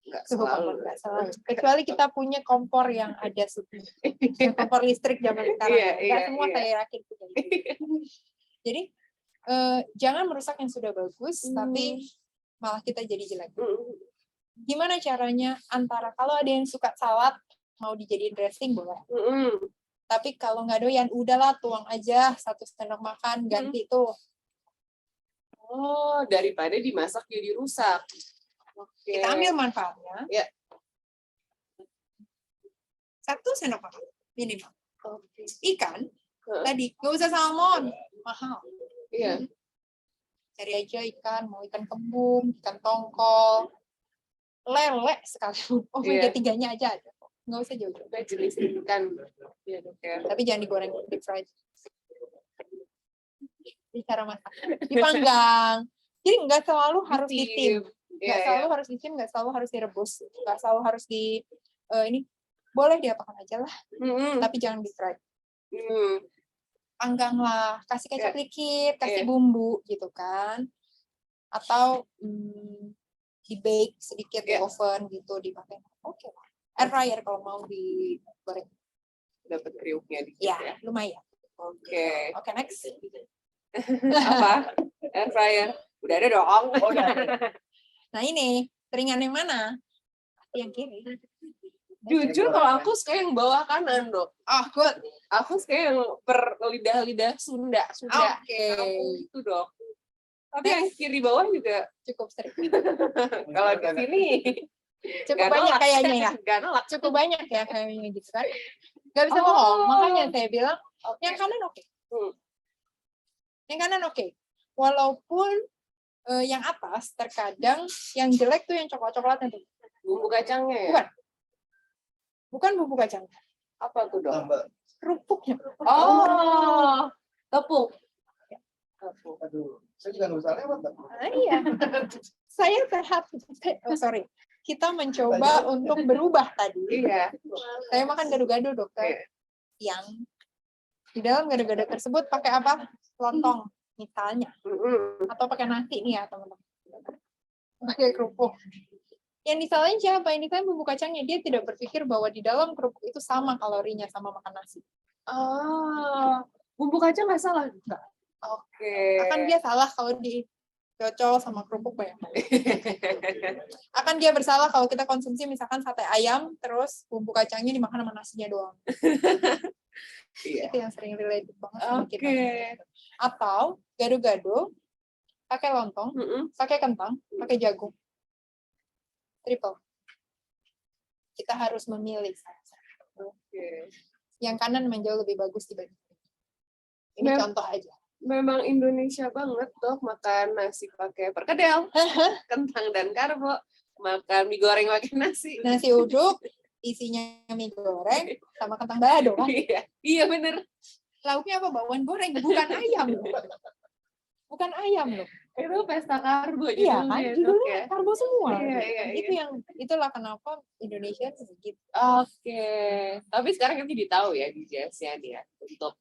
Nggak suhu selalu. kompor, nggak selalu. Kecuali kita punya kompor yang ada suhu. Kompor listrik zaman sekarang. Nggak semua saya yakin punya. Jadi jangan merusak yang sudah bagus, tapi malah kita jadi jelek. Gimana caranya antara kalau ada yang suka salad mau dijadiin dressing boleh. Tapi kalau nggak doyan, udahlah tuang aja 1 sendok makan, ganti tuh. Oh, daripada dimasak jadi rusak. Oke. Kita ambil manfaatnya. Ya. 1 sendok makan minimal. Oke. Ikan tadi nggak usah salmon, mahal. Iya. Cari aja ikan, mau ikan kembung, ikan tongkol, lele sekalipun. Omega 3-nya aja ada. Nggak usah jauh-jauh. Kita jenis ikan. Iya, Dok ya. Tapi jangan digoreng, deep fried. Ini cara masak. Dipanggang. Jadi nggak selalu harus ditim. Nggak selalu harus ditim, nggak selalu harus direbus. Nggak selalu harus ini. Boleh diapakan aja lah. Tapi jangan deep fried. Panggang lah. Kasih kecap dikit, kasih bumbu gitu kan. Atau di bake sedikit di oven gitu dipakai. Oke lah. Air fryer kalau mau digoreng. Dapat kriuknya dikit Ya, ya. lumayan. Oke. Oke, next. Apa? Air fryer. Udah ada dong. Nah ini, ringan yang mana? Yang kiri. Jujur kalau aku suka yang bawah kanan, Dok. Oh, good. Aku suka yang per lidah-lidah Sunda. Oke. Itu, Dok. Tapi yang kiri bawah juga Cukup sering. kalau di sini Cukup nggak banyak nolak. kayaknya ya. Nggak nolak. Cukup banyak ya kayaknya gitu kan. Gak bisa bohong. Makanya saya bilang, yang kanan oke. Yang kanan oke. Walaupun yang atas terkadang yang jelek tuh yang coklat-coklatnya tuh. Bumbu kacangnya ya? Bukan bumbu kacang. Apa tuh, Dok? Kerupuknya. Oh, tepung. Tepung. Aduh, saya juga nggak usah lewat. Iya. Saya sehat. Sorry. Kita mencoba untuk berubah tadi. Iya. Saya makan gado-gado, dokter. Yang di dalam gado-gado tersebut pakai apa? Lontong, misalnya. Atau pakai nasi nih ya, teman-teman. Pakai kerupuk. Yang disalahin siapa? Yang disalahin bumbu kacangnya. Dia tidak berpikir bahwa di dalam kerupuk itu sama kalorinya sama makan nasi. Bumbu kacang nggak salah juga. Oke. Akan dia salah kalau dicocol sama kerupuk banyak. Akan dia bersalah kalau kita konsumsi misalkan sate ayam, terus bumbu kacangnya dimakan sama nasinya doang. Itu yang sering related banget sama kita. Atau gado-gado, pakai lontong, pakai kentang, pakai jagung. Triple. Kita harus memilih. Yang kanan menjauh lebih bagus dibanding. Ini contoh aja. Memang Indonesia banget tuh makan nasi pakai perkedel, kentang dan karbo, makan mie goreng pakai nasi. Nasi uduk, isinya mie goreng sama kentang balado kan? Iya bener. Lauknya apa? Bawang goreng, bukan ayam. Bukan ayam loh. Itu pesta karbo iya kan? Judulnya karbo semua. Itulah kenapa Indonesia sedikit. Oke. Tapi sekarang kita jadi tahu ya di JSN ya untuk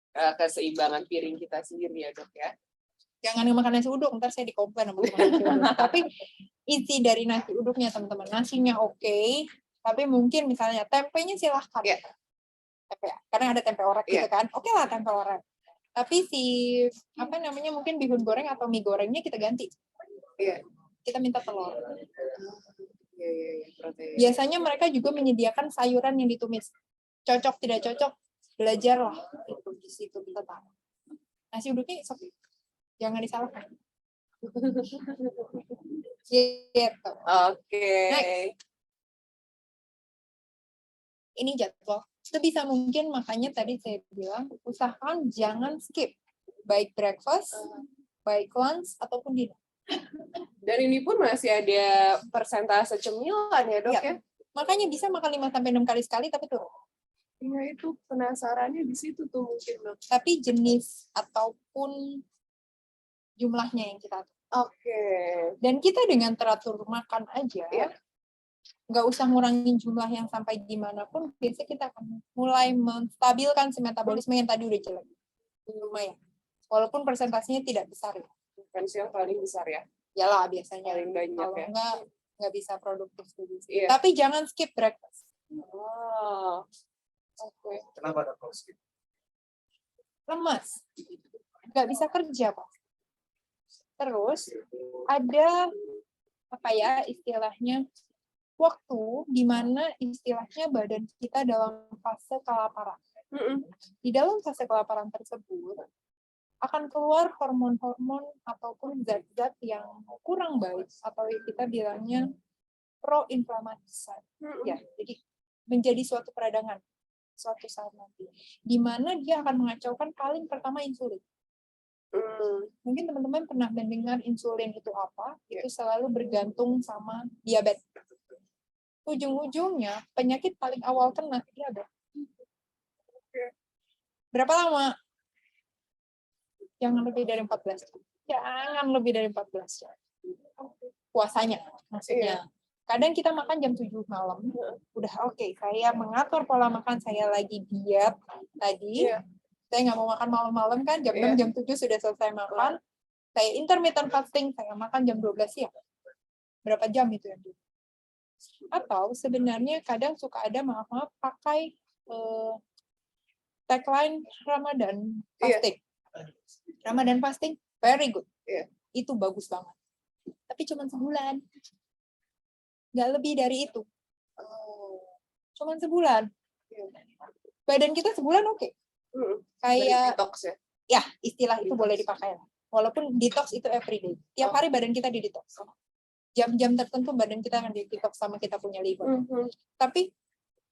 keseimbangan piring kita sendiri ya, Dok ya. Jangan makan nasi uduk, ntar saya dikomplain sama teman-teman. Tapi isi dari nasi uduknya teman-teman, nasinya oke, tapi mungkin misalnya tempenya silahkan. Tempe, karena ada tempe orek gitu kan. Oke lah tempe orek. Tapi mungkin bihun goreng atau mie gorengnya kita ganti. Kita minta telur. Biasanya mereka juga menyediakan sayuran yang ditumis. Cocok tidak cocok, belajarlah itu di situ kita tahu. Nasi uduknya jangan disalahkan. Gitu. Oke. Ini jadwal. Sebisa mungkin makanya tadi saya bilang usahakan jangan skip baik breakfast, baik lunch ataupun dinner. Dan ini pun masih ada persentase cemilan ya, Dok ya. Makanya bisa makan 5-6 kali sekali tapi turun. Iya, itu penasarannya di situ tuh mungkin, Dok. Tapi jenis ataupun jumlahnya yang kita atur. Oke. Dan kita dengan teratur makan aja, nggak usah ngurangin jumlah yang sampai dimanapun, biasanya kita akan mulai menstabilkan si metabolisme yang tadi udah jelek. Lumayan. Walaupun persentasenya tidak besar ya. Bukan yang paling besar ya. Yalah biasanya. Paling banyak kalau ya. nggak bisa produktif. Tapi jangan skip breakfast. Oke. Kenapa ada skip? Lemas. Nggak bisa kerja, Pak. Terus ada apa ya istilahnya waktu di mana istilahnya badan kita dalam fase kelaparan. Di dalam fase kelaparan tersebut akan keluar hormon-hormon ataupun zat-zat yang kurang baik atau kita bilangnya pro-inflamasi. Ya, jadi menjadi suatu peradangan suatu saat nanti, di mana dia akan mengacaukan paling pertama insulin. Mungkin teman-teman pernah mendengar insulin itu apa? Itu selalu bergantung sama diabetes. Ujung-ujungnya penyakit paling awal kena diabetes. Berapa lama? Jangan lebih dari 14 jam. Jangan lebih dari 14 jam. Puasanya maksudnya. Kadang kita makan jam 7 malam. Udah oke, saya mengatur pola makan, saya lagi diet tadi. Saya nggak mau makan malam-malam kan, jam 6, jam 7 sudah selesai makan. Saya intermittent fasting, saya makan jam 12 siang. Berapa jam itu yang dulu? Atau sebenarnya kadang suka ada maaf-maaf pakai tagline Ramadan fasting. Ramadan fasting, very good. Itu bagus banget. Tapi cuma sebulan. Nggak lebih dari itu. Cuma sebulan. Badan kita sebulan oke. Kayak detox ya. Ya, istilah itu boleh dipakai lah. Walaupun detox itu everyday. Tiap hari badan kita di detox. Jam-jam tertentu badan kita akan di detox sama kita punya liver. Tapi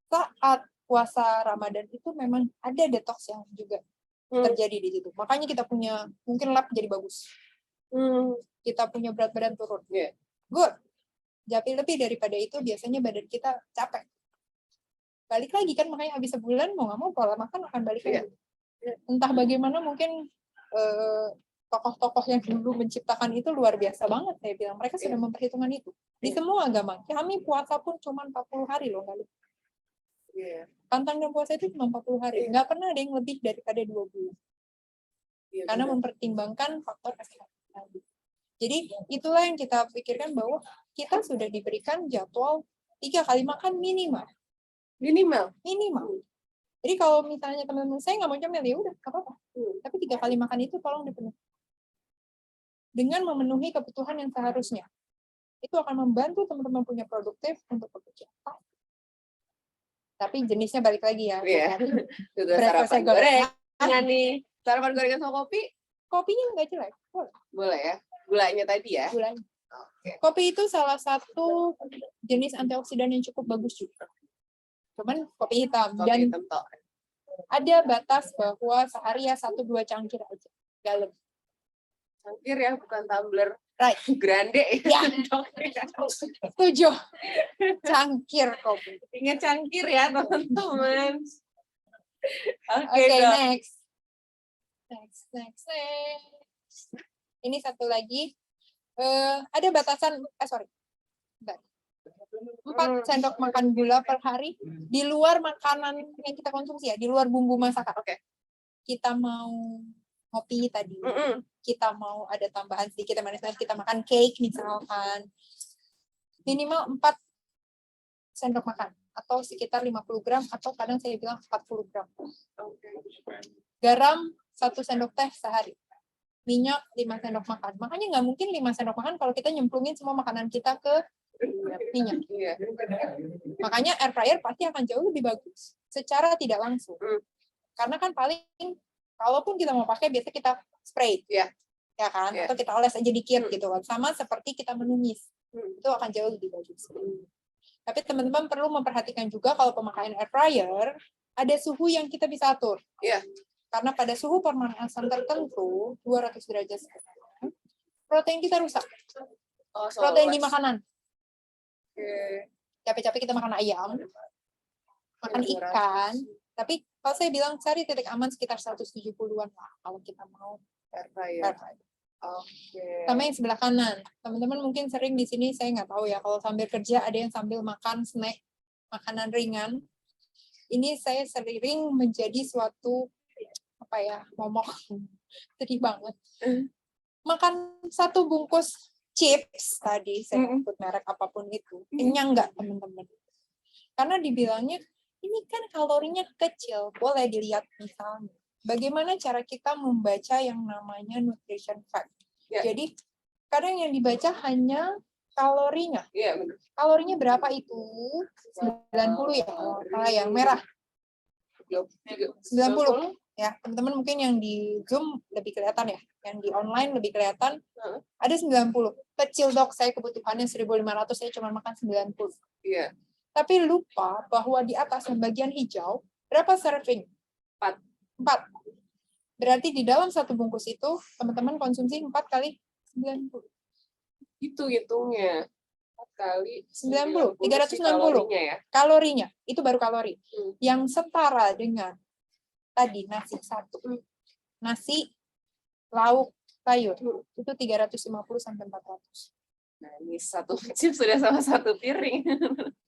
saat puasa Ramadan itu memang ada detox yang juga terjadi di situ. Makanya kita punya mungkin lab jadi bagus. Kita punya berat badan turun. Good. Tapi lebih daripada itu biasanya badan kita capek. Balik lagi kan, makanya habis sebulan mau nggak mau pola makan akan balik lagi. Entah bagaimana mungkin tokoh-tokoh yang dulu menciptakan itu luar biasa banget saya bilang. Mereka sudah memperhitungkan itu. Di semua agama. Kami puasa pun cuma 40 hari loh kali. Pantang dan puasa itu cuma 40 hari. Nggak pernah ada yang lebih daripada 2 bulan. Karena mempertimbangkan faktor kesehatan. Jadi itulah yang kita pikirkan bahwa kita sudah diberikan jadwal 3 kali makan minimal. Minimal. Jadi kalau misalnya teman-teman saya nggak mau cemil, ya udah nggak apa-apa. Tapi 3 kali makan itu tolong dipenuhi. Dengan memenuhi kebutuhan yang seharusnya. Itu akan membantu teman-teman punya produktif untuk bekerja. Tapi jenisnya balik lagi ya. Juga sarapan gorengan nih. Sarapan gorengan sama kopi? Kopinya nggak jelek. Boleh ya. Gulanya tadi ya. Gulanya. Kopi itu salah satu jenis antioksidan yang cukup bagus juga. Cuman kopi hitam. Dan ada batas bahwa sehari ya 1-2 cangkir aja. Nggak lebih. Cangkir ya, bukan tumbler. Right. Grande ya. Setuju. Cangkir kopi. Ingat cangkir ya teman-teman. Oke, next. Ini satu lagi. Ada batasan, 4 sendok makan gula per hari di luar makanan yang kita konsumsi ya, di luar bumbu masakan. Kita mau kopi tadi, kita mau ada tambahan sedikit manis-manis, kita makan cake misalkan, minimal 4 sendok makan atau sekitar 50 gram atau kadang saya bilang 40 gram. Garam 1 sendok teh sehari. Minyak 5 sendok makan. Makanya nggak mungkin 5 sendok makan kalau kita nyemplungin semua makanan kita ke minyak. Makanya air fryer pasti akan jauh lebih bagus secara tidak langsung. Karena kan paling kalaupun kita mau pakai biasa kita spray. Ya kan? Atau kita oles aja dikit gitu kan. Sama seperti kita menumis. Itu akan jauh lebih bagus. Tapi teman-teman perlu memperhatikan juga kalau pemakaian air fryer ada suhu yang kita bisa atur. Karena pada suhu pemanasan tertentu 200 derajat protein kita rusak. Protein di makanan. Capek-capek kita makan ayam, makan ikan, tapi kalau saya bilang cari titik aman sekitar 170-an lah kalau kita mau air fryer. Sama yang sebelah kanan, teman-teman mungkin sering di sini, saya nggak tahu ya, kalau sambil kerja ada yang sambil makan snack, makanan ringan. Ini saya sering menjadi suatu momok, sedih banget. Makan 1 bungkus chips tadi, saya sebut merek apapun itu, kenyang nggak teman-teman? Karena dibilangnya ini kan kalorinya kecil, boleh dilihat misalnya bagaimana cara kita membaca yang namanya nutrition fact. Jadi kadang yang dibaca hanya kalorinya. Iya, benar. Kalorinya berapa itu? 90 ya, kalau yang merah 90. Ya, teman-teman mungkin yang di Zoom lebih kelihatan ya, yang di online lebih kelihatan. Ada 90. Kecil dok, saya kebutuhannya 1.500, saya cuma makan 90. Iya. Tapi lupa bahwa di atas yang bagian hijau, berapa serving? 4. 4. Berarti di dalam satu bungkus itu, teman-teman konsumsi 4 kali 90. Itu hitungnya. 4 kali 90, 360. kalorinya ya. Kalorinya, itu baru kalori. Yang setara dengan tadi nasi 1. Nasi, lauk, sayur. Itu 350 sampai 400. Nah, ini satu chip sudah sama satu piring.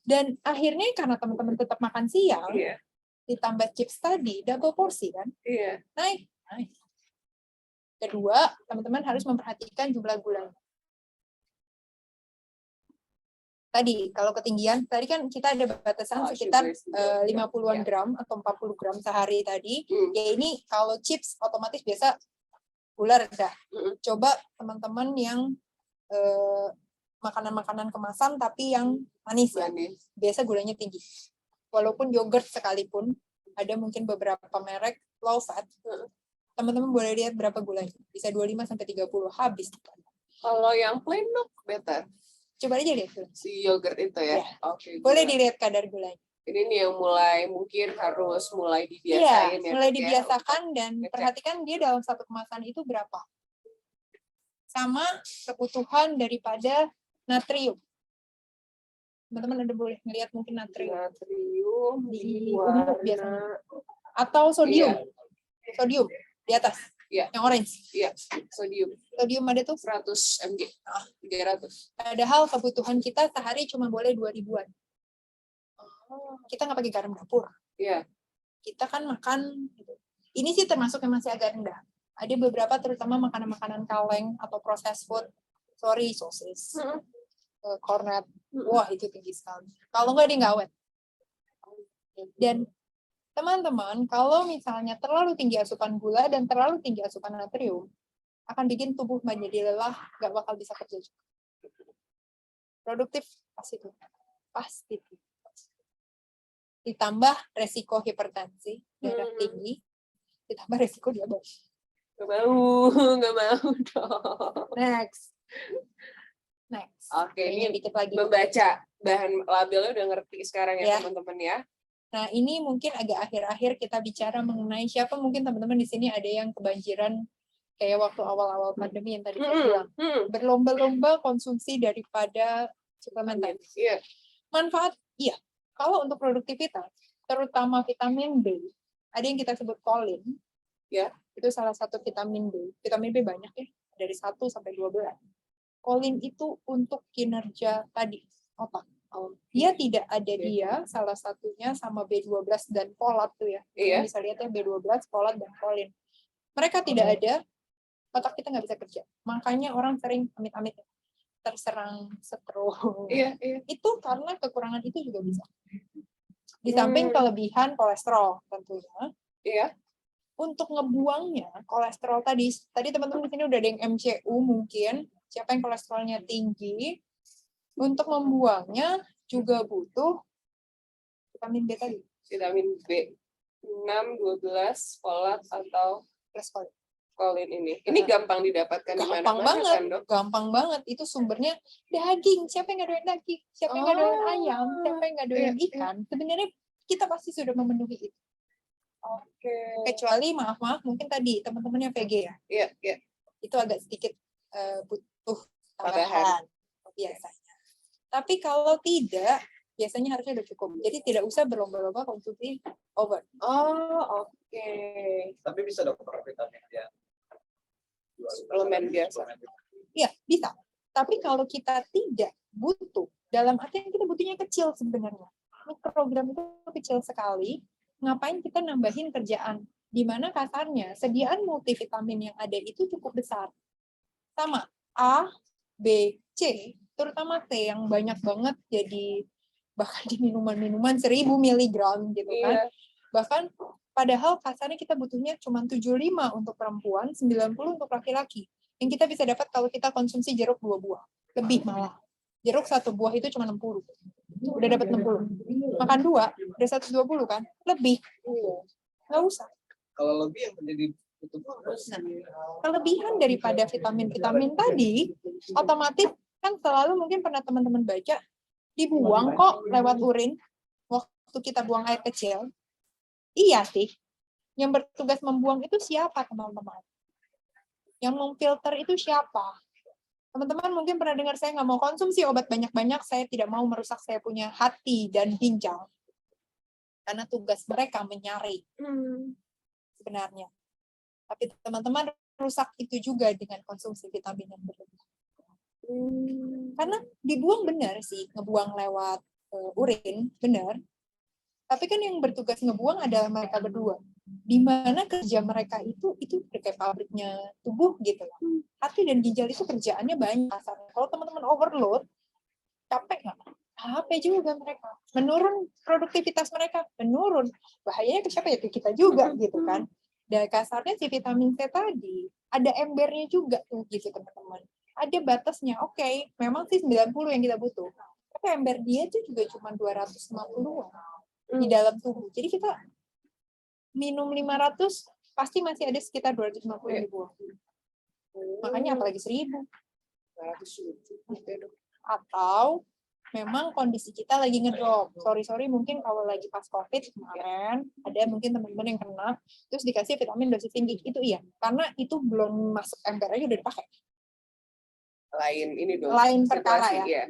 Dan akhirnya karena teman-teman tetap makan siang, Iya. ditambah chips tadi, double porsi kan? Iya. Naik. Kedua, teman-teman harus memperhatikan jumlah gula. Tadi, kalau ketinggian, tadi kan kita ada batasan sekitar 50-an gram atau 40 gram sehari tadi. Ya ini kalau chips otomatis biasa gula rendah. Coba teman-teman yang makanan-makanan kemasan tapi yang manis ya. Biasa gulanya tinggi. Walaupun yogurt sekalipun, ada mungkin beberapa merek low fat. Teman-teman boleh lihat berapa gulanya. Bisa 25 sampai 30 habis. Kalau yang plain milk better. Coba aja lihat dulu. Si yogurt itu ya. Ya. Oke. Boleh dilihat kadar gulanya. Ini nih yang mungkin harus mulai Iya, dibiasain ya. mulai dibiasakan dan Ngecek. perhatikan dia dalam satu kemasan itu berapa. Sama kebutuhan daripada natrium. Teman-teman ada boleh ngelihat mungkin natrium. Natrium Di warna ungu biasanya. Atau sodium. Iya. Sodium di atas. Iya. Yang orange. Iya, sodium Sodium ada tuh 100 mg. 300. padahal kebutuhan kita sehari cuma boleh 2.000-an. Kita nggak pakai garam dapur. Iya. Kita kan makan gitu. Ini sih termasuk yang masih agak rendah. Ada beberapa terutama makanan-makanan kaleng atau processed food. Sorry, sosis. Cornet. Wah, itu tinggi sekali. Kalau nggak dia nggak awet. Dan teman-teman, kalau misalnya terlalu tinggi asupan gula dan terlalu tinggi asupan natrium, akan bikin tubuh menjadi lelah, nggak bakal bisa kerja juga. Produktif, pasti tuh. Pasti. Ditambah resiko hipertensi, darah tinggi, ditambah resiko diabetes. Nggak mau dong. Next. Oke, ini dikit lagi. Membaca bahan labelnya udah ngerti sekarang ya, Ya. teman-teman ya. Nah, ini mungkin agak akhir-akhir kita bicara mengenai siapa mungkin teman-teman di sini ada yang kebanjiran kayak waktu awal-awal pandemi yang tadi saya bilang. Berlomba-lomba konsumsi daripada suplemen tadi. Iya. Manfaat, iya. Kalau untuk produktivitas, terutama vitamin B, ada yang kita sebut kolin. Ya. Itu salah satu vitamin B. Vitamin B banyak ya, dari 1 sampai 12. Kolin itu untuk kinerja tadi, otak. Dia tidak ada dia, salah satunya sama B12 dan folat tuh ya. Iya. Bisa lihat ya B12, folat, dan kolin. Mereka tidak ada, otak kita nggak bisa kerja. Makanya orang sering amit-amit terserang stroke. Iya. Itu karena kekurangan itu juga bisa. Di samping kelebihan kolesterol tentunya. Iya. Untuk ngebuangnya kolesterol tadi teman-teman di sini udah ada yang MCU mungkin, siapa yang kolesterolnya tinggi, untuk membuangnya juga butuh vitamin B tadi. Vitamin B 6, 12, folat atau Plus kolin. kolin ini. Ini gampang didapatkan di Gampang mana-mana banget, kan, Dok? gampang banget. Itu sumbernya daging. Siapa yang nggak doyan daging? Siapa yang nggak doyan ayam? Siapa yang nggak doyan ikan? Sebenarnya kita pasti sudah memenuhi itu. Oke. Kecuali maaf mungkin tadi teman-teman yang VG ya. Iya. Itu agak sedikit butuh Tambahan. tambahan biasanya. Tapi kalau tidak, biasanya harusnya udah cukup. Jadi tidak usah berlomba-lomba konsumsi over. Oh, oke. Tapi bisa dokter vitamin dia. Suplemen biasa. Iya, bisa. Tapi kalau kita tidak butuh, dalam artian kita butuhnya kecil sebenarnya. Mikrogram itu kecil sekali, ngapain kita nambahin kerjaan? Di mana kasarnya, sediaan multivitamin yang ada itu cukup besar. Sama, A, B, C, terutama T yang banyak banget jadi bahkan di minuman-minuman 1000 mg gitu kan. Iya. Bahkan padahal kasarnya kita butuhnya cuma 75 untuk perempuan, 90 untuk laki-laki. yang kita bisa dapat kalau kita konsumsi jeruk 2 buah. Lebih malah. Jeruk 1 buah itu cuma 60. Udah dapat 60. Makan 2, udah 120 kan? Lebih. Nggak usah. Kalau lebih yang menjadi butuh Kelebihan daripada vitamin-vitamin tadi, otomatis kan selalu mungkin pernah teman-teman baca, dibuang kok lewat urin waktu kita buang air kecil. Iya sih. Yang bertugas membuang itu siapa, teman-teman? Yang memfilter itu siapa? Teman-teman mungkin pernah dengar saya nggak mau konsumsi obat banyak-banyak, saya tidak mau merusak saya punya hati dan ginjal. Karena tugas mereka menyaring sebenarnya. Tapi teman-teman rusak itu juga dengan konsumsi vitamin yang berlebih. Karena dibuang benar sih, ngebuang lewat urin, benar. Tapi kan yang bertugas ngebuang adalah mereka berdua. Di mana kerja mereka itu kayak pabriknya tubuh gitu. Hati dan ginjal itu kerjaannya banyak. Kalau teman-teman overload, capek nggak? Capek juga mereka. Menurun produktivitas mereka, menurun. Bahayanya ke siapa ya? Ke kita juga gitu kan. Dan kasarnya si vitamin C tadi, ada embernya juga tuh gitu teman-teman. Ada batasnya, oke, memang sih 90 yang kita butuh. Tapi ember dia tuh juga cuma 250 di dalam tubuh. Jadi kita minum 500, pasti masih ada sekitar 250 yang dibuang. Makanya apalagi 1000. Atau memang kondisi kita lagi ngedrop. Sorry, mungkin kalau lagi pas COVID kemarin, ada mungkin teman-teman yang kena, terus dikasih vitamin dosis tinggi. Itu iya, karena itu belum masuk ember aja udah dipakai. Lain ini dong. Lain perkara situasi, ya. Iya.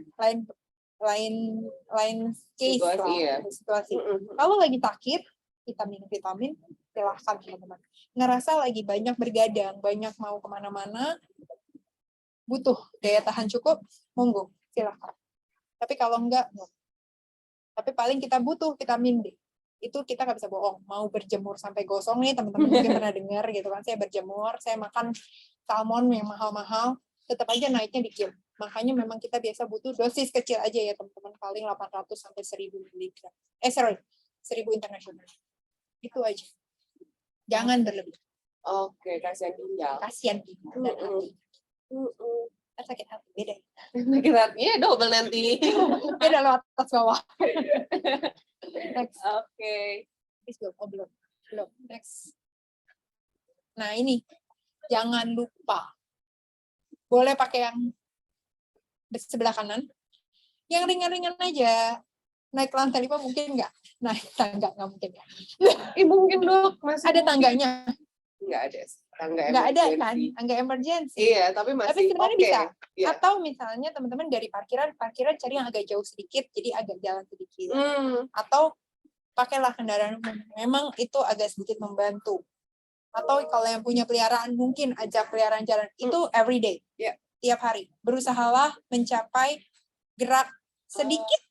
Lain case Situasi, lah, iya. situasi. Kalau lagi sakit, vitamin, silahkan teman-teman. Ngerasa lagi banyak bergadang, banyak mau kemana-mana, butuh daya tahan cukup, monggo, silahkan. Tapi kalau enggak, no. Tapi paling kita butuh vitamin D. Itu kita nggak bisa bohong. Mau berjemur sampai gosong nih, teman-teman mungkin pernah dengar gitu kan. Saya berjemur, saya makan salmon yang mahal-mahal, tetap aja naiknya dikit. Makanya memang kita biasa butuh dosis kecil aja ya teman-teman, paling 800 sampai 1000 mg. 1000 internasional. Itu aja. Jangan berlebih. Oke, kasihan ginjal. Kasihan ginjal dan hati. Sakit hati beda. Sakit hatinya double nanti. Beda lewat atas bawah. Next. Oke. Belum. Next. Nah ini, jangan lupa. Boleh pakai yang sebelah kanan. Yang ringan-ringan aja. Naik lantai 5 mungkin nggak? Naik tangga nggak mungkin ya? Mungkin dok. Masih ada tangganya? Nggak ada. Tangga nggak ada emergency. kan? Tangga emergency. Iya, tapi masih tapi sebenarnya okay. bisa. Iya. Atau misalnya teman-teman dari parkiran cari yang agak jauh sedikit, jadi agak jalan sedikit. Atau pakailah kendaraan umum. Memang itu agak sedikit membantu. Atau kalau yang punya peliharaan mungkin ajak peliharaan jalan itu everyday. Yeah. Tiap hari. Berusahalah mencapai gerak sedikit.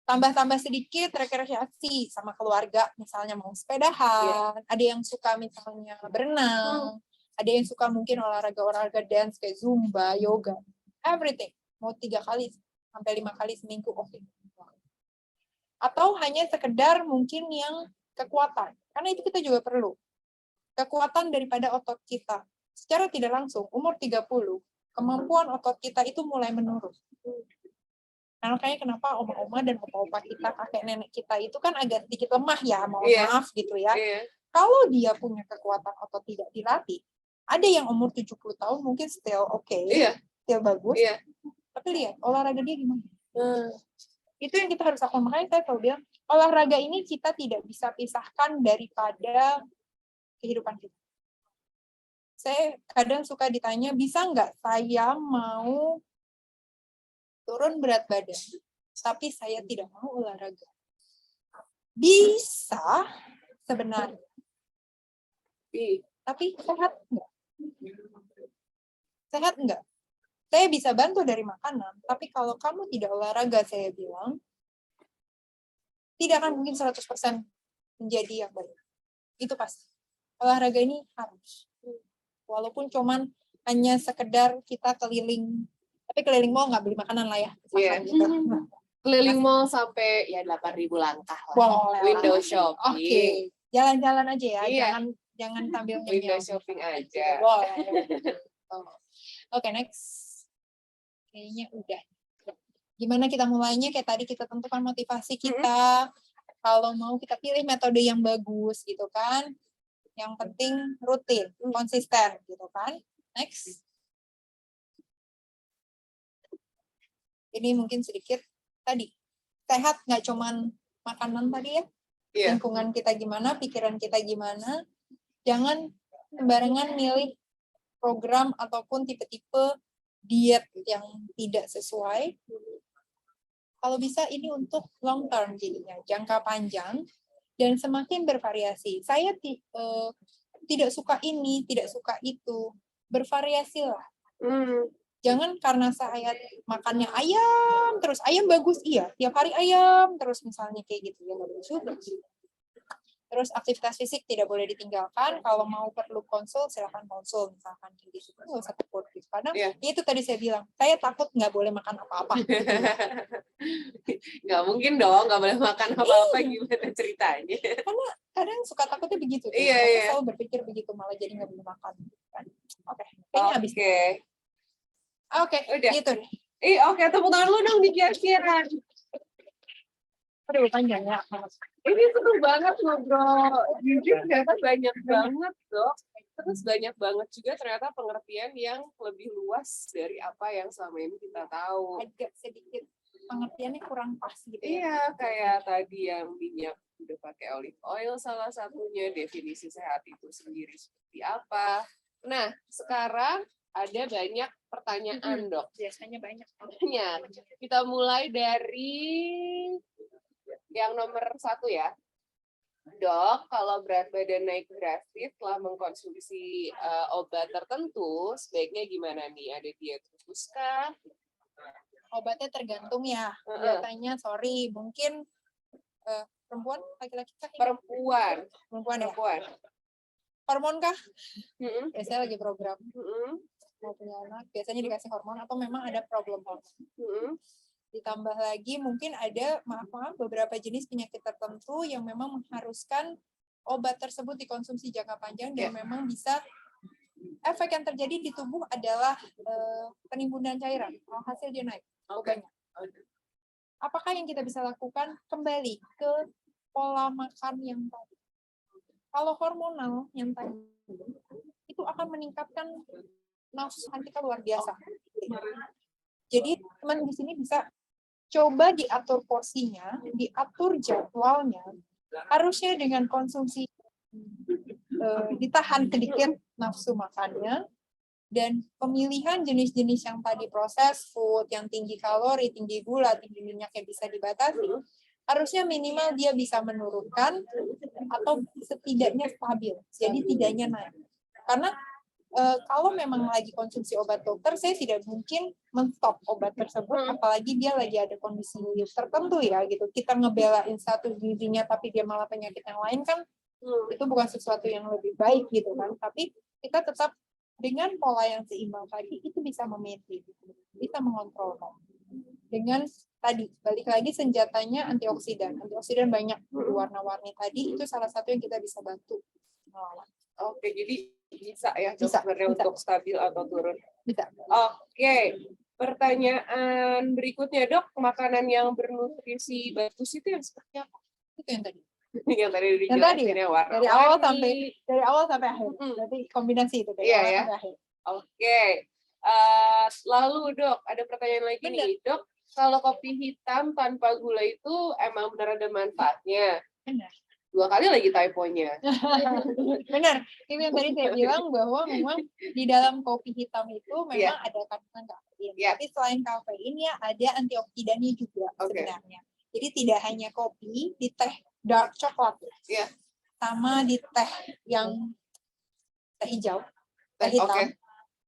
Tambah-tambah sedikit rekreasi sama keluarga. Misalnya mau sepedahan. Yeah. Ada yang suka misalnya berenang. Ada yang suka mungkin olahraga dance kayak Zumba, yoga. Everything. Mau 3 kali sampai 5 kali seminggu oke. Atau hanya sekedar mungkin yang kekuatan. Karena itu kita juga perlu. Kekuatan daripada otot kita. Secara tidak langsung, umur 30, kemampuan otot kita itu mulai menurun. Nah, makanya kenapa oma-oma dan opa-opa kita, kakek nenek kita itu kan agak sedikit lemah ya, maaf gitu ya. Kalau dia punya kekuatan otot tidak dilatih, ada yang umur 70 tahun mungkin still still bagus. Tapi lihat, olahraga dia gimana? Itu yang kita harus lakukan. Makanya saya selalu bilang, olahraga ini kita tidak bisa pisahkan daripada kehidupan kita. Saya kadang suka ditanya, bisa nggak saya mau turun berat badan, tapi saya tidak mau olahraga? Bisa sebenarnya. Tapi sehat nggak? Sehat nggak? Saya bisa bantu dari makanan, tapi kalau kamu tidak olahraga, saya bilang, tidak akan mungkin 100% menjadi yang baik. Itu pasti. Olahraga ini harus. Walaupun cuman hanya sekedar kita keliling, tapi keliling mall nggak beli makanan lah ya. Gitu. Keliling mall sampai ya 8.000 langkah lah. Boleh. Window shopping. Oke. Jalan-jalan aja ya. Jangan sambil window nyemil. shopping aja. Boleh. Oke, next. Kayaknya udah. Gimana kita mulainya? Kayak tadi kita tentukan motivasi kita. Kalau mau kita pilih metode yang bagus gitu kan. Yang penting rutin, konsisten gitu kan. Next. Ini mungkin sedikit tadi. Sehat nggak cuman makanan tadi ya. Iya. Lingkungan kita gimana, pikiran kita gimana. Jangan sembarangan milih program ataupun tipe-tipe diet yang tidak sesuai. Kalau bisa ini untuk long term jadinya, jangka panjang dan semakin bervariasi. Saya tidak suka ini, tidak suka itu. Bervariasilah. Jangan karena saya makannya ayam, terus ayam bagus, iya. Tiap hari ayam, terus misalnya kayak gitu. Ya nggak bagus juga. Terus aktivitas fisik tidak boleh ditinggalkan. Kalau mau perlu konsul, silakan konsul. Misalkan kayak gitu. Nggak usah takut. Karena itu tadi saya bilang, saya takut nggak boleh makan apa-apa. Nggak mungkin dong, nggak boleh makan apa-apa, gimana ceritanya. Karena kadang suka takutnya begitu. Tuh. Iya, Saya iya. selalu berpikir begitu, malah jadi nggak boleh makan. Kan? Oke, kayaknya habis. Oke, udah. gitu deh. Oke, tepuk tangan lu dong di kira-kira. Aduh, panjang ya. Ini seru banget ngobrol. Jujur ternyata banyak banget, Dok. Terus banyak banget juga ternyata pengertian yang lebih luas dari apa yang selama ini kita tahu. Agak sedikit pengertiannya kurang pas gitu ya. Iya, kayak tadi yang minyak udah pakai olive oil salah satunya, definisi sehat itu sendiri seperti apa. Nah, sekarang ada banyak pertanyaan, Dok. Biasanya banyak. Banyak. Kita mulai dari yang nomor 1 ya. Dok, kalau berat badan naik drastis setelah mengkonsumsi obat tertentu, sebaiknya gimana nih? Ada diet khusus kah? Obatnya tergantung ya. Biasanya, sorry, mungkin perempuan, laki-laki kah? Perempuan. Perempuan ya? Perempuan. Hormon kah? Mm-mm. Biasanya lagi program. Mm-mm. Mau punya anak, biasanya dikasih hormon atau memang ada problem hormon. Mm-mm. Ditambah lagi mungkin ada maaf beberapa jenis penyakit tertentu yang memang mengharuskan obat tersebut dikonsumsi jangka panjang dan memang bisa efek yang terjadi di tubuh adalah penimbunan cairan. Hasil dia naik obatnya. Apakah yang kita bisa lakukan? Kembali ke pola makan yang tadi. Kalau hormonal yang tadi itu akan meningkatkan nafsu makan kita luar biasa. Jadi teman di sini bisa coba diatur porsinya, diatur jadwalnya, harusnya dengan konsumsi ditahan sedikit nafsu makannya, dan pemilihan jenis-jenis yang tadi proses food, yang tinggi kalori, tinggi gula, tinggi minyaknya bisa dibatasi, harusnya minimal dia bisa menurunkan atau setidaknya stabil, jadi tidaknya naik. Karena kalau memang lagi konsumsi obat dokter, saya tidak mungkin men-stop obat tersebut, apalagi dia lagi ada kondisi tertentu ya gitu. Kita ngebelain satu gizinya tapi dia malah penyakit yang lain kan, itu bukan sesuatu yang lebih baik gitu kan. Tapi kita tetap dengan pola yang seimbang tadi itu bisa memanage, bisa mengontrol. Dengan tadi balik lagi senjatanya antioksidan. Antioksidan banyak warna-warni tadi, itu salah satu yang kita bisa bantu melawan. Oke, jadi bisa ya Bisa, sebenarnya bisa. untuk stabil atau turun. Bisa. Oke, pertanyaan berikutnya, Dok, makanan yang bernutrisi bagus itu yang seperti apa? Itu yang tadi. Yang tadi Yang tadi dijelasin ya? ya, warna Dari awal sampai akhir. Berarti kombinasi itu dari Iya, awal ya. sampai akhir. Oke. Lalu, Dok, ada pertanyaan lagi nih, Dok. Kalau kopi hitam tanpa gula itu emang benar ada manfaatnya? Benar. 2 kali lagi typonya. Benar. Itu yang tadi saya bilang bahwa memang di dalam kopi hitam itu memang ada kandungan kafein. Tapi selain kafein ya ada antioksidannya juga sebenarnya. Jadi tidak hanya kopi, di teh dark coklat. Sama di teh yang teh hijau, teh hitam.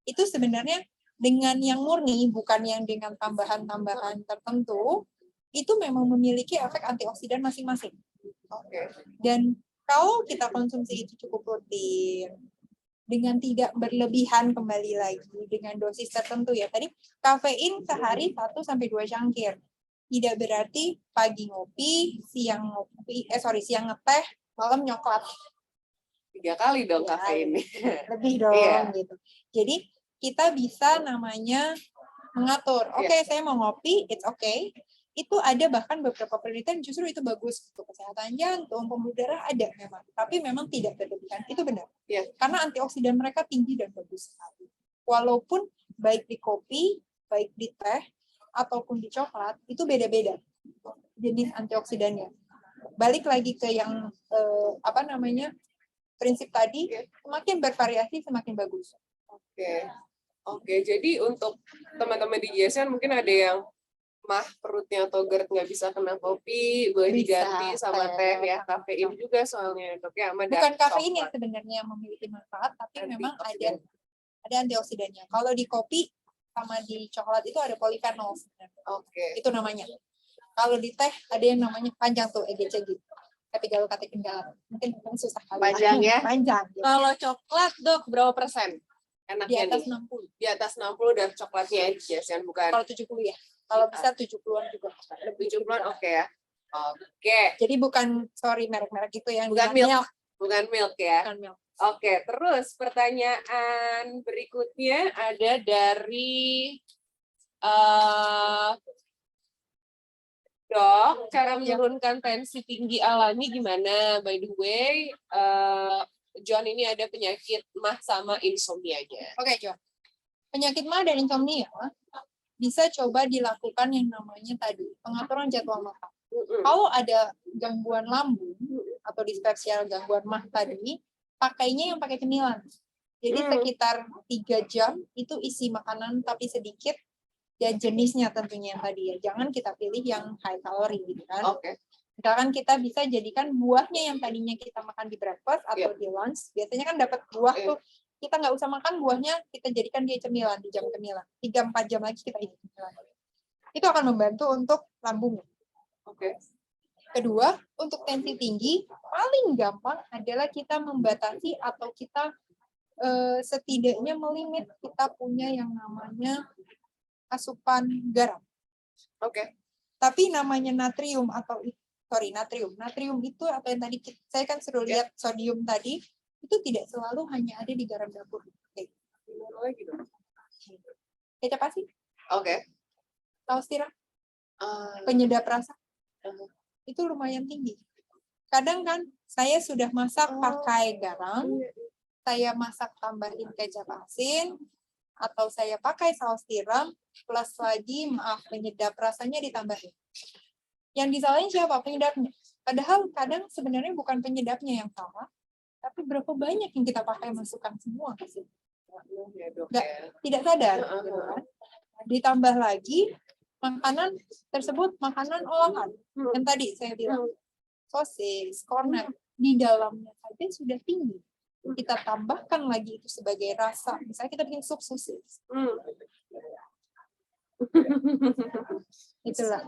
Itu sebenarnya dengan yang murni, bukan yang dengan tambahan-tambahan tertentu, itu memang memiliki efek antioksidan masing-masing. Dan kalau kita konsumsi itu cukup rutin, dengan tidak berlebihan kembali lagi, dengan dosis tertentu ya. Tadi kafein sehari 1-2 cangkir. Tidak berarti pagi ngopi, siang ngeteh, malam nyoklat. 3 kali dong Ya, kafein. lebih dong Iya. gitu. Jadi kita bisa namanya mengatur. Oke, saya mau ngopi, it's okay. Itu ada bahkan beberapa penelitian justru itu bagus untuk kesehatan jantung, pembuluh darah ada memang, tapi memang tidak berlebihan. Itu benar. Iya. Karena antioksidan mereka tinggi dan bagus sekali. Walaupun baik di kopi, baik di teh ataupun di coklat itu beda-beda jenis antioksidannya. Balik lagi ke yang prinsip tadi, semakin bervariasi semakin bagus. Oke, jadi untuk teman-teman di GSN mungkin ada yang mah perutnya atau GERD nggak bisa kena kopi, boleh Bisa, diganti sama teh ya, kafein juga soalnya dok ya, sama Bukan dark kafein yang coklat. sebenarnya yang memiliki manfaat, tapi memang Antioksidan. ada antioksidannya. Kalau di kopi sama di coklat itu ada polyphenol sebenarnya. Oke. Itu namanya. Kalau di teh ada yang namanya panjang tuh EGCG. Epigallocatechin-galactose. Mungkin susah kali. Panjang ya? Panjang. Gitu. Kalau coklat dok berapa persen? Di Enaknya atas nih? 60. Di atas 60 dan coklatnya ya GSN bukan Kalau 70 ya. Kalau bisa 70-an juga. Lebih 70-an oke ya. Oke. Jadi bukan merek-merek gitu yang Bukan milk. Bukan milk ya. Bukan milk. Oke, terus pertanyaan berikutnya ada dari Dok, cara menurunkan tensi tinggi alami gimana? By the way, John ini ada penyakit mah sama insomnia-nya. Oke, John. Penyakit mah dan insomnia bisa coba dilakukan yang namanya tadi pengaturan jadwal makan. Kalau ada gangguan lambung atau dispepsia gangguan mah tadi, pakainya yang pakai cemilan. Jadi sekitar 3 jam itu isi makanan tapi sedikit dan jenisnya tentunya yang tadi ya. Jangan kita pilih yang high kalori gitu kan. Oke. Misalkan kita bisa jadikan buahnya yang tadinya kita makan di breakfast atau di lunch. Biasanya kan dapat buah tuh kita nggak usah makan buahnya, kita jadikan dia cemilan di jam cemilan. 3-4 jam lagi kita isi cemilan. Itu akan membantu untuk lambung. Oke. Kedua, untuk tensi tinggi, paling gampang adalah kita membatasi atau kita setidaknya melimit kita punya yang namanya asupan garam. Oke. Tapi namanya natrium natrium itu atau yang tadi saya kan suruh lihat sodium tadi itu tidak selalu hanya ada di garam dapur. Oke. Kecap asin. Oke. Saus tiram. Penyedap rasa. Itu lumayan tinggi. Kadang kan saya sudah masak pakai garam, saya masak tambahin kecap asin, atau saya pakai saus tiram, plus lagi penyedap rasanya ditambahin. Yang disalahin siapa? Penyedapnya. Padahal kadang sebenarnya bukan penyedapnya yang salah, tapi berapa banyak yang kita pakai masukkan semua ke situ. Tidak sadar. Gitu kan? Ditambah lagi, makanan tersebut makanan olahan. Yang tadi saya bilang, sosis, kornet, di dalamnya saja sudah tinggi. Kita tambahkan lagi itu sebagai rasa. Misalnya kita bikin sup sosis. Itulah.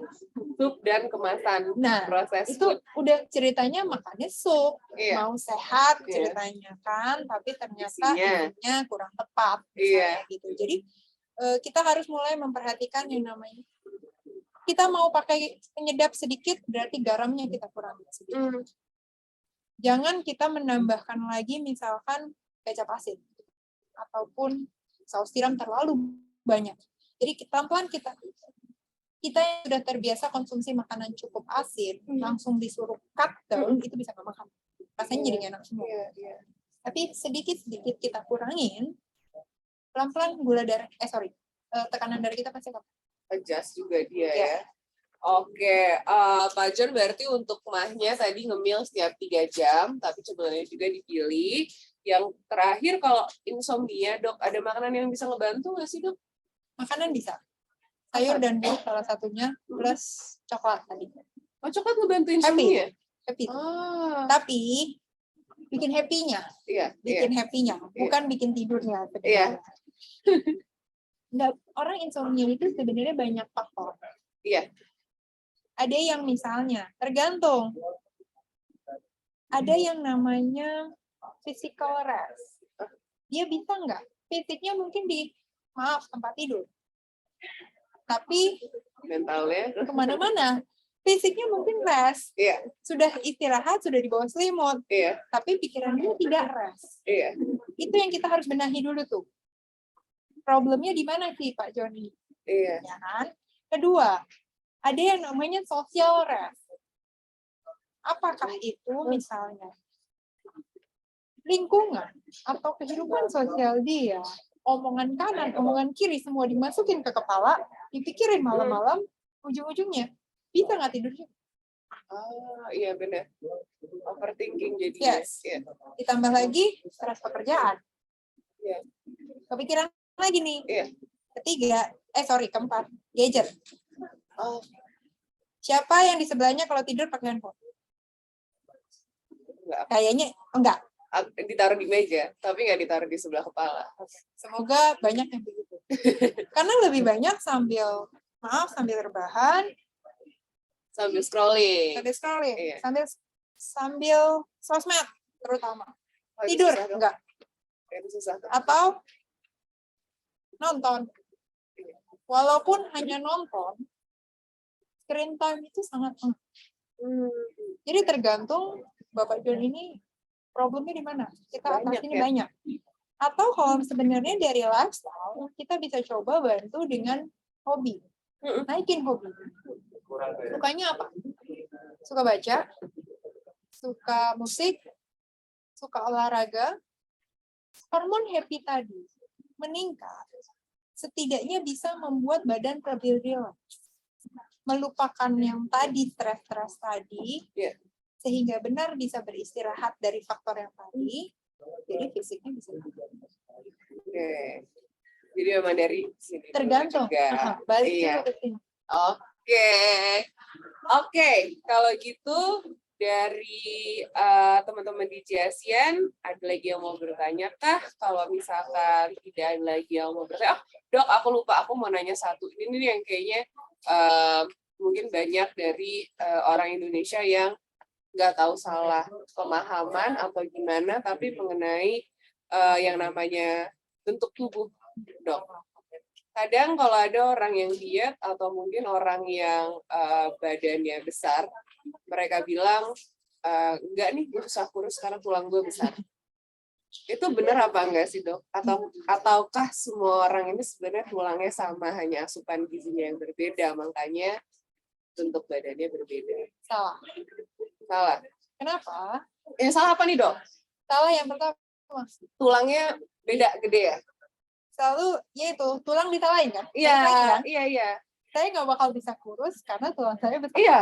Sup dan kemasan. Nah, proses itu udah ceritanya makannya sup. Iya. Mau sehat ceritanya kan, tapi ternyata isinya kurang tepat. Iya. Gitu. Jadi kita harus mulai memperhatikan yang namanya kita mau pakai penyedap sedikit, berarti garamnya kita kurangi sedikit. Jangan kita menambahkan lagi misalkan kecap asin ataupun saus tiram terlalu banyak. Jadi pelan-pelan kita yang sudah terbiasa konsumsi makanan cukup asin, langsung disuruh cut down, itu bisa nggak makan. Rasanya jadi enak semua. Tapi sedikit-sedikit kita kurangin, pelan-pelan tekanan darah kita pasti akan adjust juga dia ya. Oke, Pak John berarti untuk mahnya tadi ngemil setiap 3 jam, tapi cemilannya juga dipilih. Yang terakhir kalau insomnia, Dok, ada makanan yang bisa ngebantu nggak sih, Dok? Makanan bisa. Sayur dan buah salah satunya, plus coklat tadi. Oh, coklat ngebantu insomnia? Happy. Tapi bikin happy-nya. Bikin happy-nya, bukan bikin tidurnya. Iya. Orang insomnia itu sebenarnya banyak faktor. Iya. Ada yang misalnya, tergantung. Ada yang namanya physical rest. Dia bisa nggak? Fisiknya mungkin di tempat tidur. Tapi mentalnya kemana-mana. Fisiknya mungkin rest, Iya, sudah istirahat, sudah di bawah selimut, iya, tapi pikirannya tidak rest. iya. Itu yang kita harus benahi dulu tuh. Problemnya di mana sih Pak Joni? Iya. Ya kan? Kedua, ada yang namanya social rest. Apakah itu misalnya lingkungan atau kehidupan sosial dia, omongan kanan, omongan kiri semua dimasukin ke kepala, dipikirin malam-malam, ujung-ujungnya bisa nggak tidurnya? Iya benar. Overthinking jadi. Yes. Iya. Ditambah lagi stres pekerjaan. Iya. Kepikiran lagi nih. Iya. Keempat, gadget. Oh, Siapa yang di sebelahnya kalau tidur pakai handphone? enggak. Kayaknya enggak. Ditaruh di meja, tapi nggak ditaruh di sebelah kepala. Semoga banyak yang begitu. Karena lebih banyak sambil rebahan, Sambil scrolling. Iya. sambil sosmed terutama. Oh, itu Tidur susah dong. enggak? Itu susah tuh. Atau nonton. Walaupun hanya nonton, screen time itu sangat Jadi tergantung Bapak John ini problemnya di mana. Kita Banyak, atas ini ya? banyak. Atau kalau sebenarnya dari lifestyle, kita bisa coba bantu dengan hobi. Naikin hobi. Sukanya apa? Suka baca, suka musik, suka olahraga. Hormon happy tadi meningkat. Setidaknya bisa membuat badan lebih rileks. Melupakan yang tadi, stres-stres tadi, Iya. sehingga benar bisa beristirahat dari faktor yang tadi, jadi fisiknya bisa Oke. Jadi memang dari sini. tergantung. Juga. Balik Iya. dulu ke sini. Oke. Oke, kalau gitu dari teman-teman di JASIAN, ada lagi yang mau bertanya kah? Kalau misalkan tidak ada lagi yang mau bertanya, Dok, aku lupa, aku mau nanya satu. Ini nih yang kayaknya mungkin banyak dari orang Indonesia yang nggak tahu salah pemahaman atau gimana, tapi mengenai yang namanya bentuk tubuh, Dok. Kadang kalau ada orang yang diet atau mungkin orang yang badannya besar, mereka bilang, enggak nih, gue susah kurus karena tulang gue besar. Itu benar apa enggak sih, Dok? Ataukah semua orang ini sebenarnya tulangnya sama, hanya asupan gizinya yang berbeda, makanya bentuk badannya berbeda? Salah. Salah. Kenapa? Yang salah apa nih, Dok? Salah yang pertama. Tulangnya beda gede ya? Selalu, yaitu tulang disalahin kan? Iya, iya. Saya nggak bakal bisa kurus karena tulang saya besar. Iya.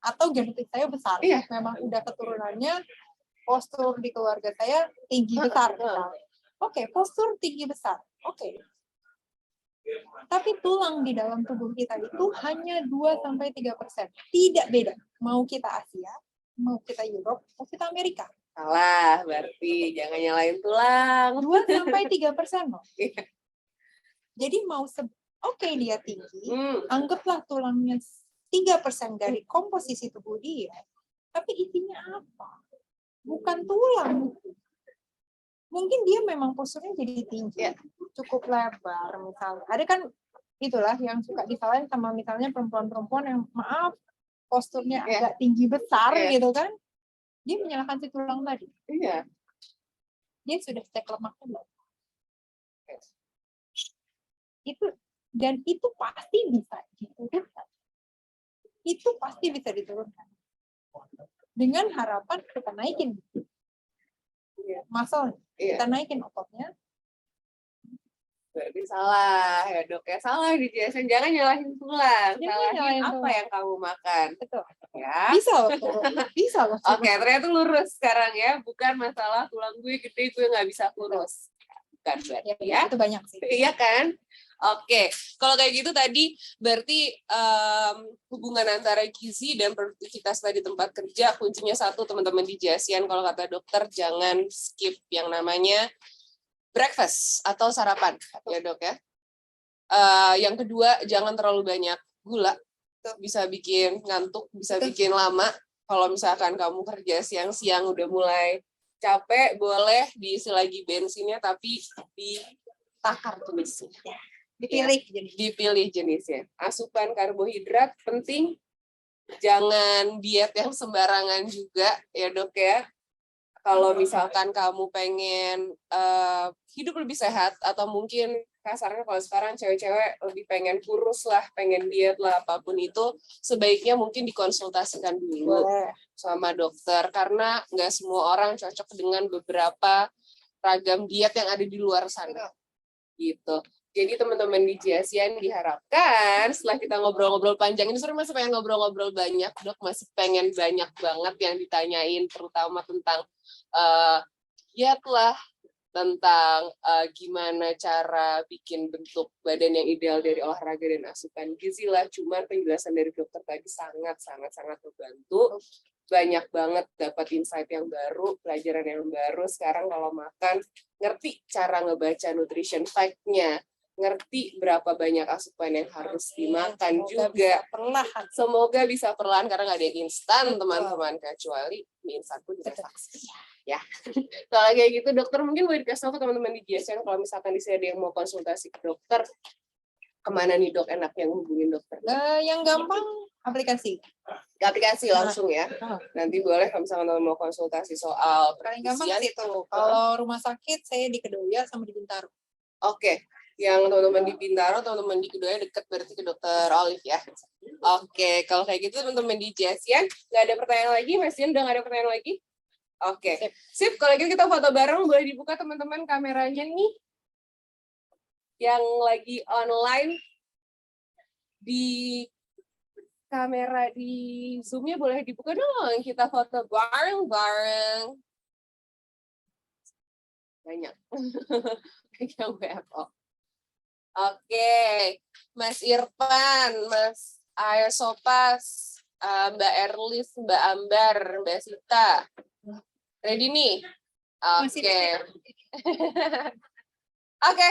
Atau genetik saya besar. Iya. Memang udah keturunannya, postur di keluarga saya tinggi besar. Oke, postur tinggi besar. Oke. Tapi tulang di dalam tubuh kita itu hanya 2-3%. Tidak beda. Mau kita Asia, mau kita Europe, mau kita Amerika. Salah, berarti jangan nyalain tulang. 2-3% loh. Iya. Jadi mau oke dia tinggi, anggaplah tulangnya 3% dari komposisi tubuh dia, tapi isinya apa? Bukan tulang. Mungkin dia memang posturnya jadi tinggi, cukup lebar misalnya. Ada kan itulah yang suka disalahin sama misalnya perempuan-perempuan yang maaf posturnya agak tinggi besar gitu kan. Dia menyalahkan si tulang tadi. Iya. Dia sudah cek lemaknya belum? Itu pasti bisa diturunkan. Itu pasti bisa diturunkan. Dengan harapan kita naikin muscle, kita naikin ototnya. Berarti salah ya, Dok ya. Salah dijelasin, jangan nyalahin tulang. Salahin apa tulang. yang kamu makan. Betul. Ya. Bisa loh. Oke, ternyata lurus sekarang ya. Bukan masalah tulang gue gede, gue nggak bisa kurus. Bukan berarti ya. Itu banyak sih. Iya kan? Oke, kalau kayak gitu tadi berarti hubungan antara gizi dan produktivitas tadi tempat kerja kuncinya satu, teman-teman di JASIAN, kalau kata dokter jangan skip yang namanya breakfast atau sarapan ya, Dok ya. Yang kedua, jangan terlalu banyak gula, bisa bikin ngantuk, bisa bikin lama. Kalau misalkan kamu kerja siang-siang udah mulai capek, boleh diisi lagi bensinnya tapi ditakar jenisnya. Dipilih jenisnya. Asupan karbohidrat penting, jangan diet yang sembarangan juga ya dok ya. Kalau misalkan kamu pengen hidup lebih sehat atau mungkin kasarnya kalau sekarang cewek-cewek lebih pengen kurus lah, pengen diet lah, apapun itu sebaiknya mungkin dikonsultasikan dulu sama dokter karena nggak semua orang cocok dengan beberapa ragam diet yang ada di luar sana gitu. Jadi teman-teman di JASIAN diharapkan setelah kita ngobrol-ngobrol panjang ini sebenarnya masih pengen ngobrol-ngobrol banyak dok, masih pengen banyak banget yang ditanyain terutama tentang diet lah, tentang gimana cara bikin bentuk badan yang ideal dari olahraga dan asupan gizi lah. Cuman penjelasan dari dokter tadi sangat membantu. Banyak banget dapat insight yang baru, pelajaran yang baru. Sekarang kalau makan, ngerti cara ngebaca nutrition fact-nya, ngerti berapa banyak asupan yang harus dimakan juga. Semoga bisa perlahan karena nggak ada yang instan teman-teman, kecuali mie instan pun juga vaksin. Ya, kalau kayak gitu dokter mungkin boleh dikasih tahu ke teman-teman di JSN kalau misalkan di sini ada yang mau konsultasi ke dokter, kemana nih dok enaknya hubungin dokter? Yang gampang aplikasi. Aplikasi langsung ya. Nanti boleh kalau misalkan mau konsultasi soal Paling gampang pernutrisian. sih itu. Kalau rumah sakit saya di Kedoya sama di Bintaro. Oke. Yang teman-teman di Bintaro, teman-teman di Kedoya dekat berarti ke dokter Olive ya. Oke, kalau kayak gitu teman-teman di JSN nggak ada pertanyaan lagi, Mas Ian udah nggak ada pertanyaan lagi? Oke, sip. Kalau gitu kita foto bareng, boleh dibuka teman-teman kameranya nih. Yang lagi online di kamera di Zoom-nya boleh dibuka dong. Kita foto bareng-bareng. Banyak. Yang WFO. Oke, Mas Irfan, Mas Ayo Sopas, Mbak Erlis, Mbak Ambar, Mbak Sita. Ready nih? Oke. Oke.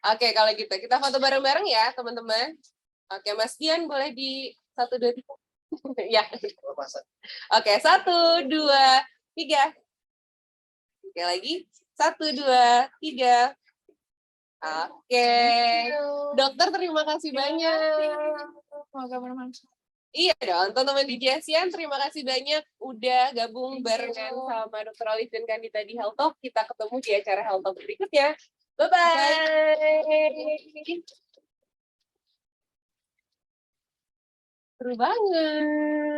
Oke, kalau gitu kita foto bareng-bareng ya, teman-teman. Oke, Mas Dian boleh di 1, 2, 3. Ya. Oke, 1, 2, 3. Oke, lagi. 1, 2, 3. Oke. Dokter terima kasih banyak. Semoga bermanfaat. Iya dong, teman-teman di JSN terima kasih banyak udah gabung barengan sama Dr. Olive dan Kandita di Health Talk. Kita ketemu di acara Health Talk berikutnya. Bye-bye. Seru banget.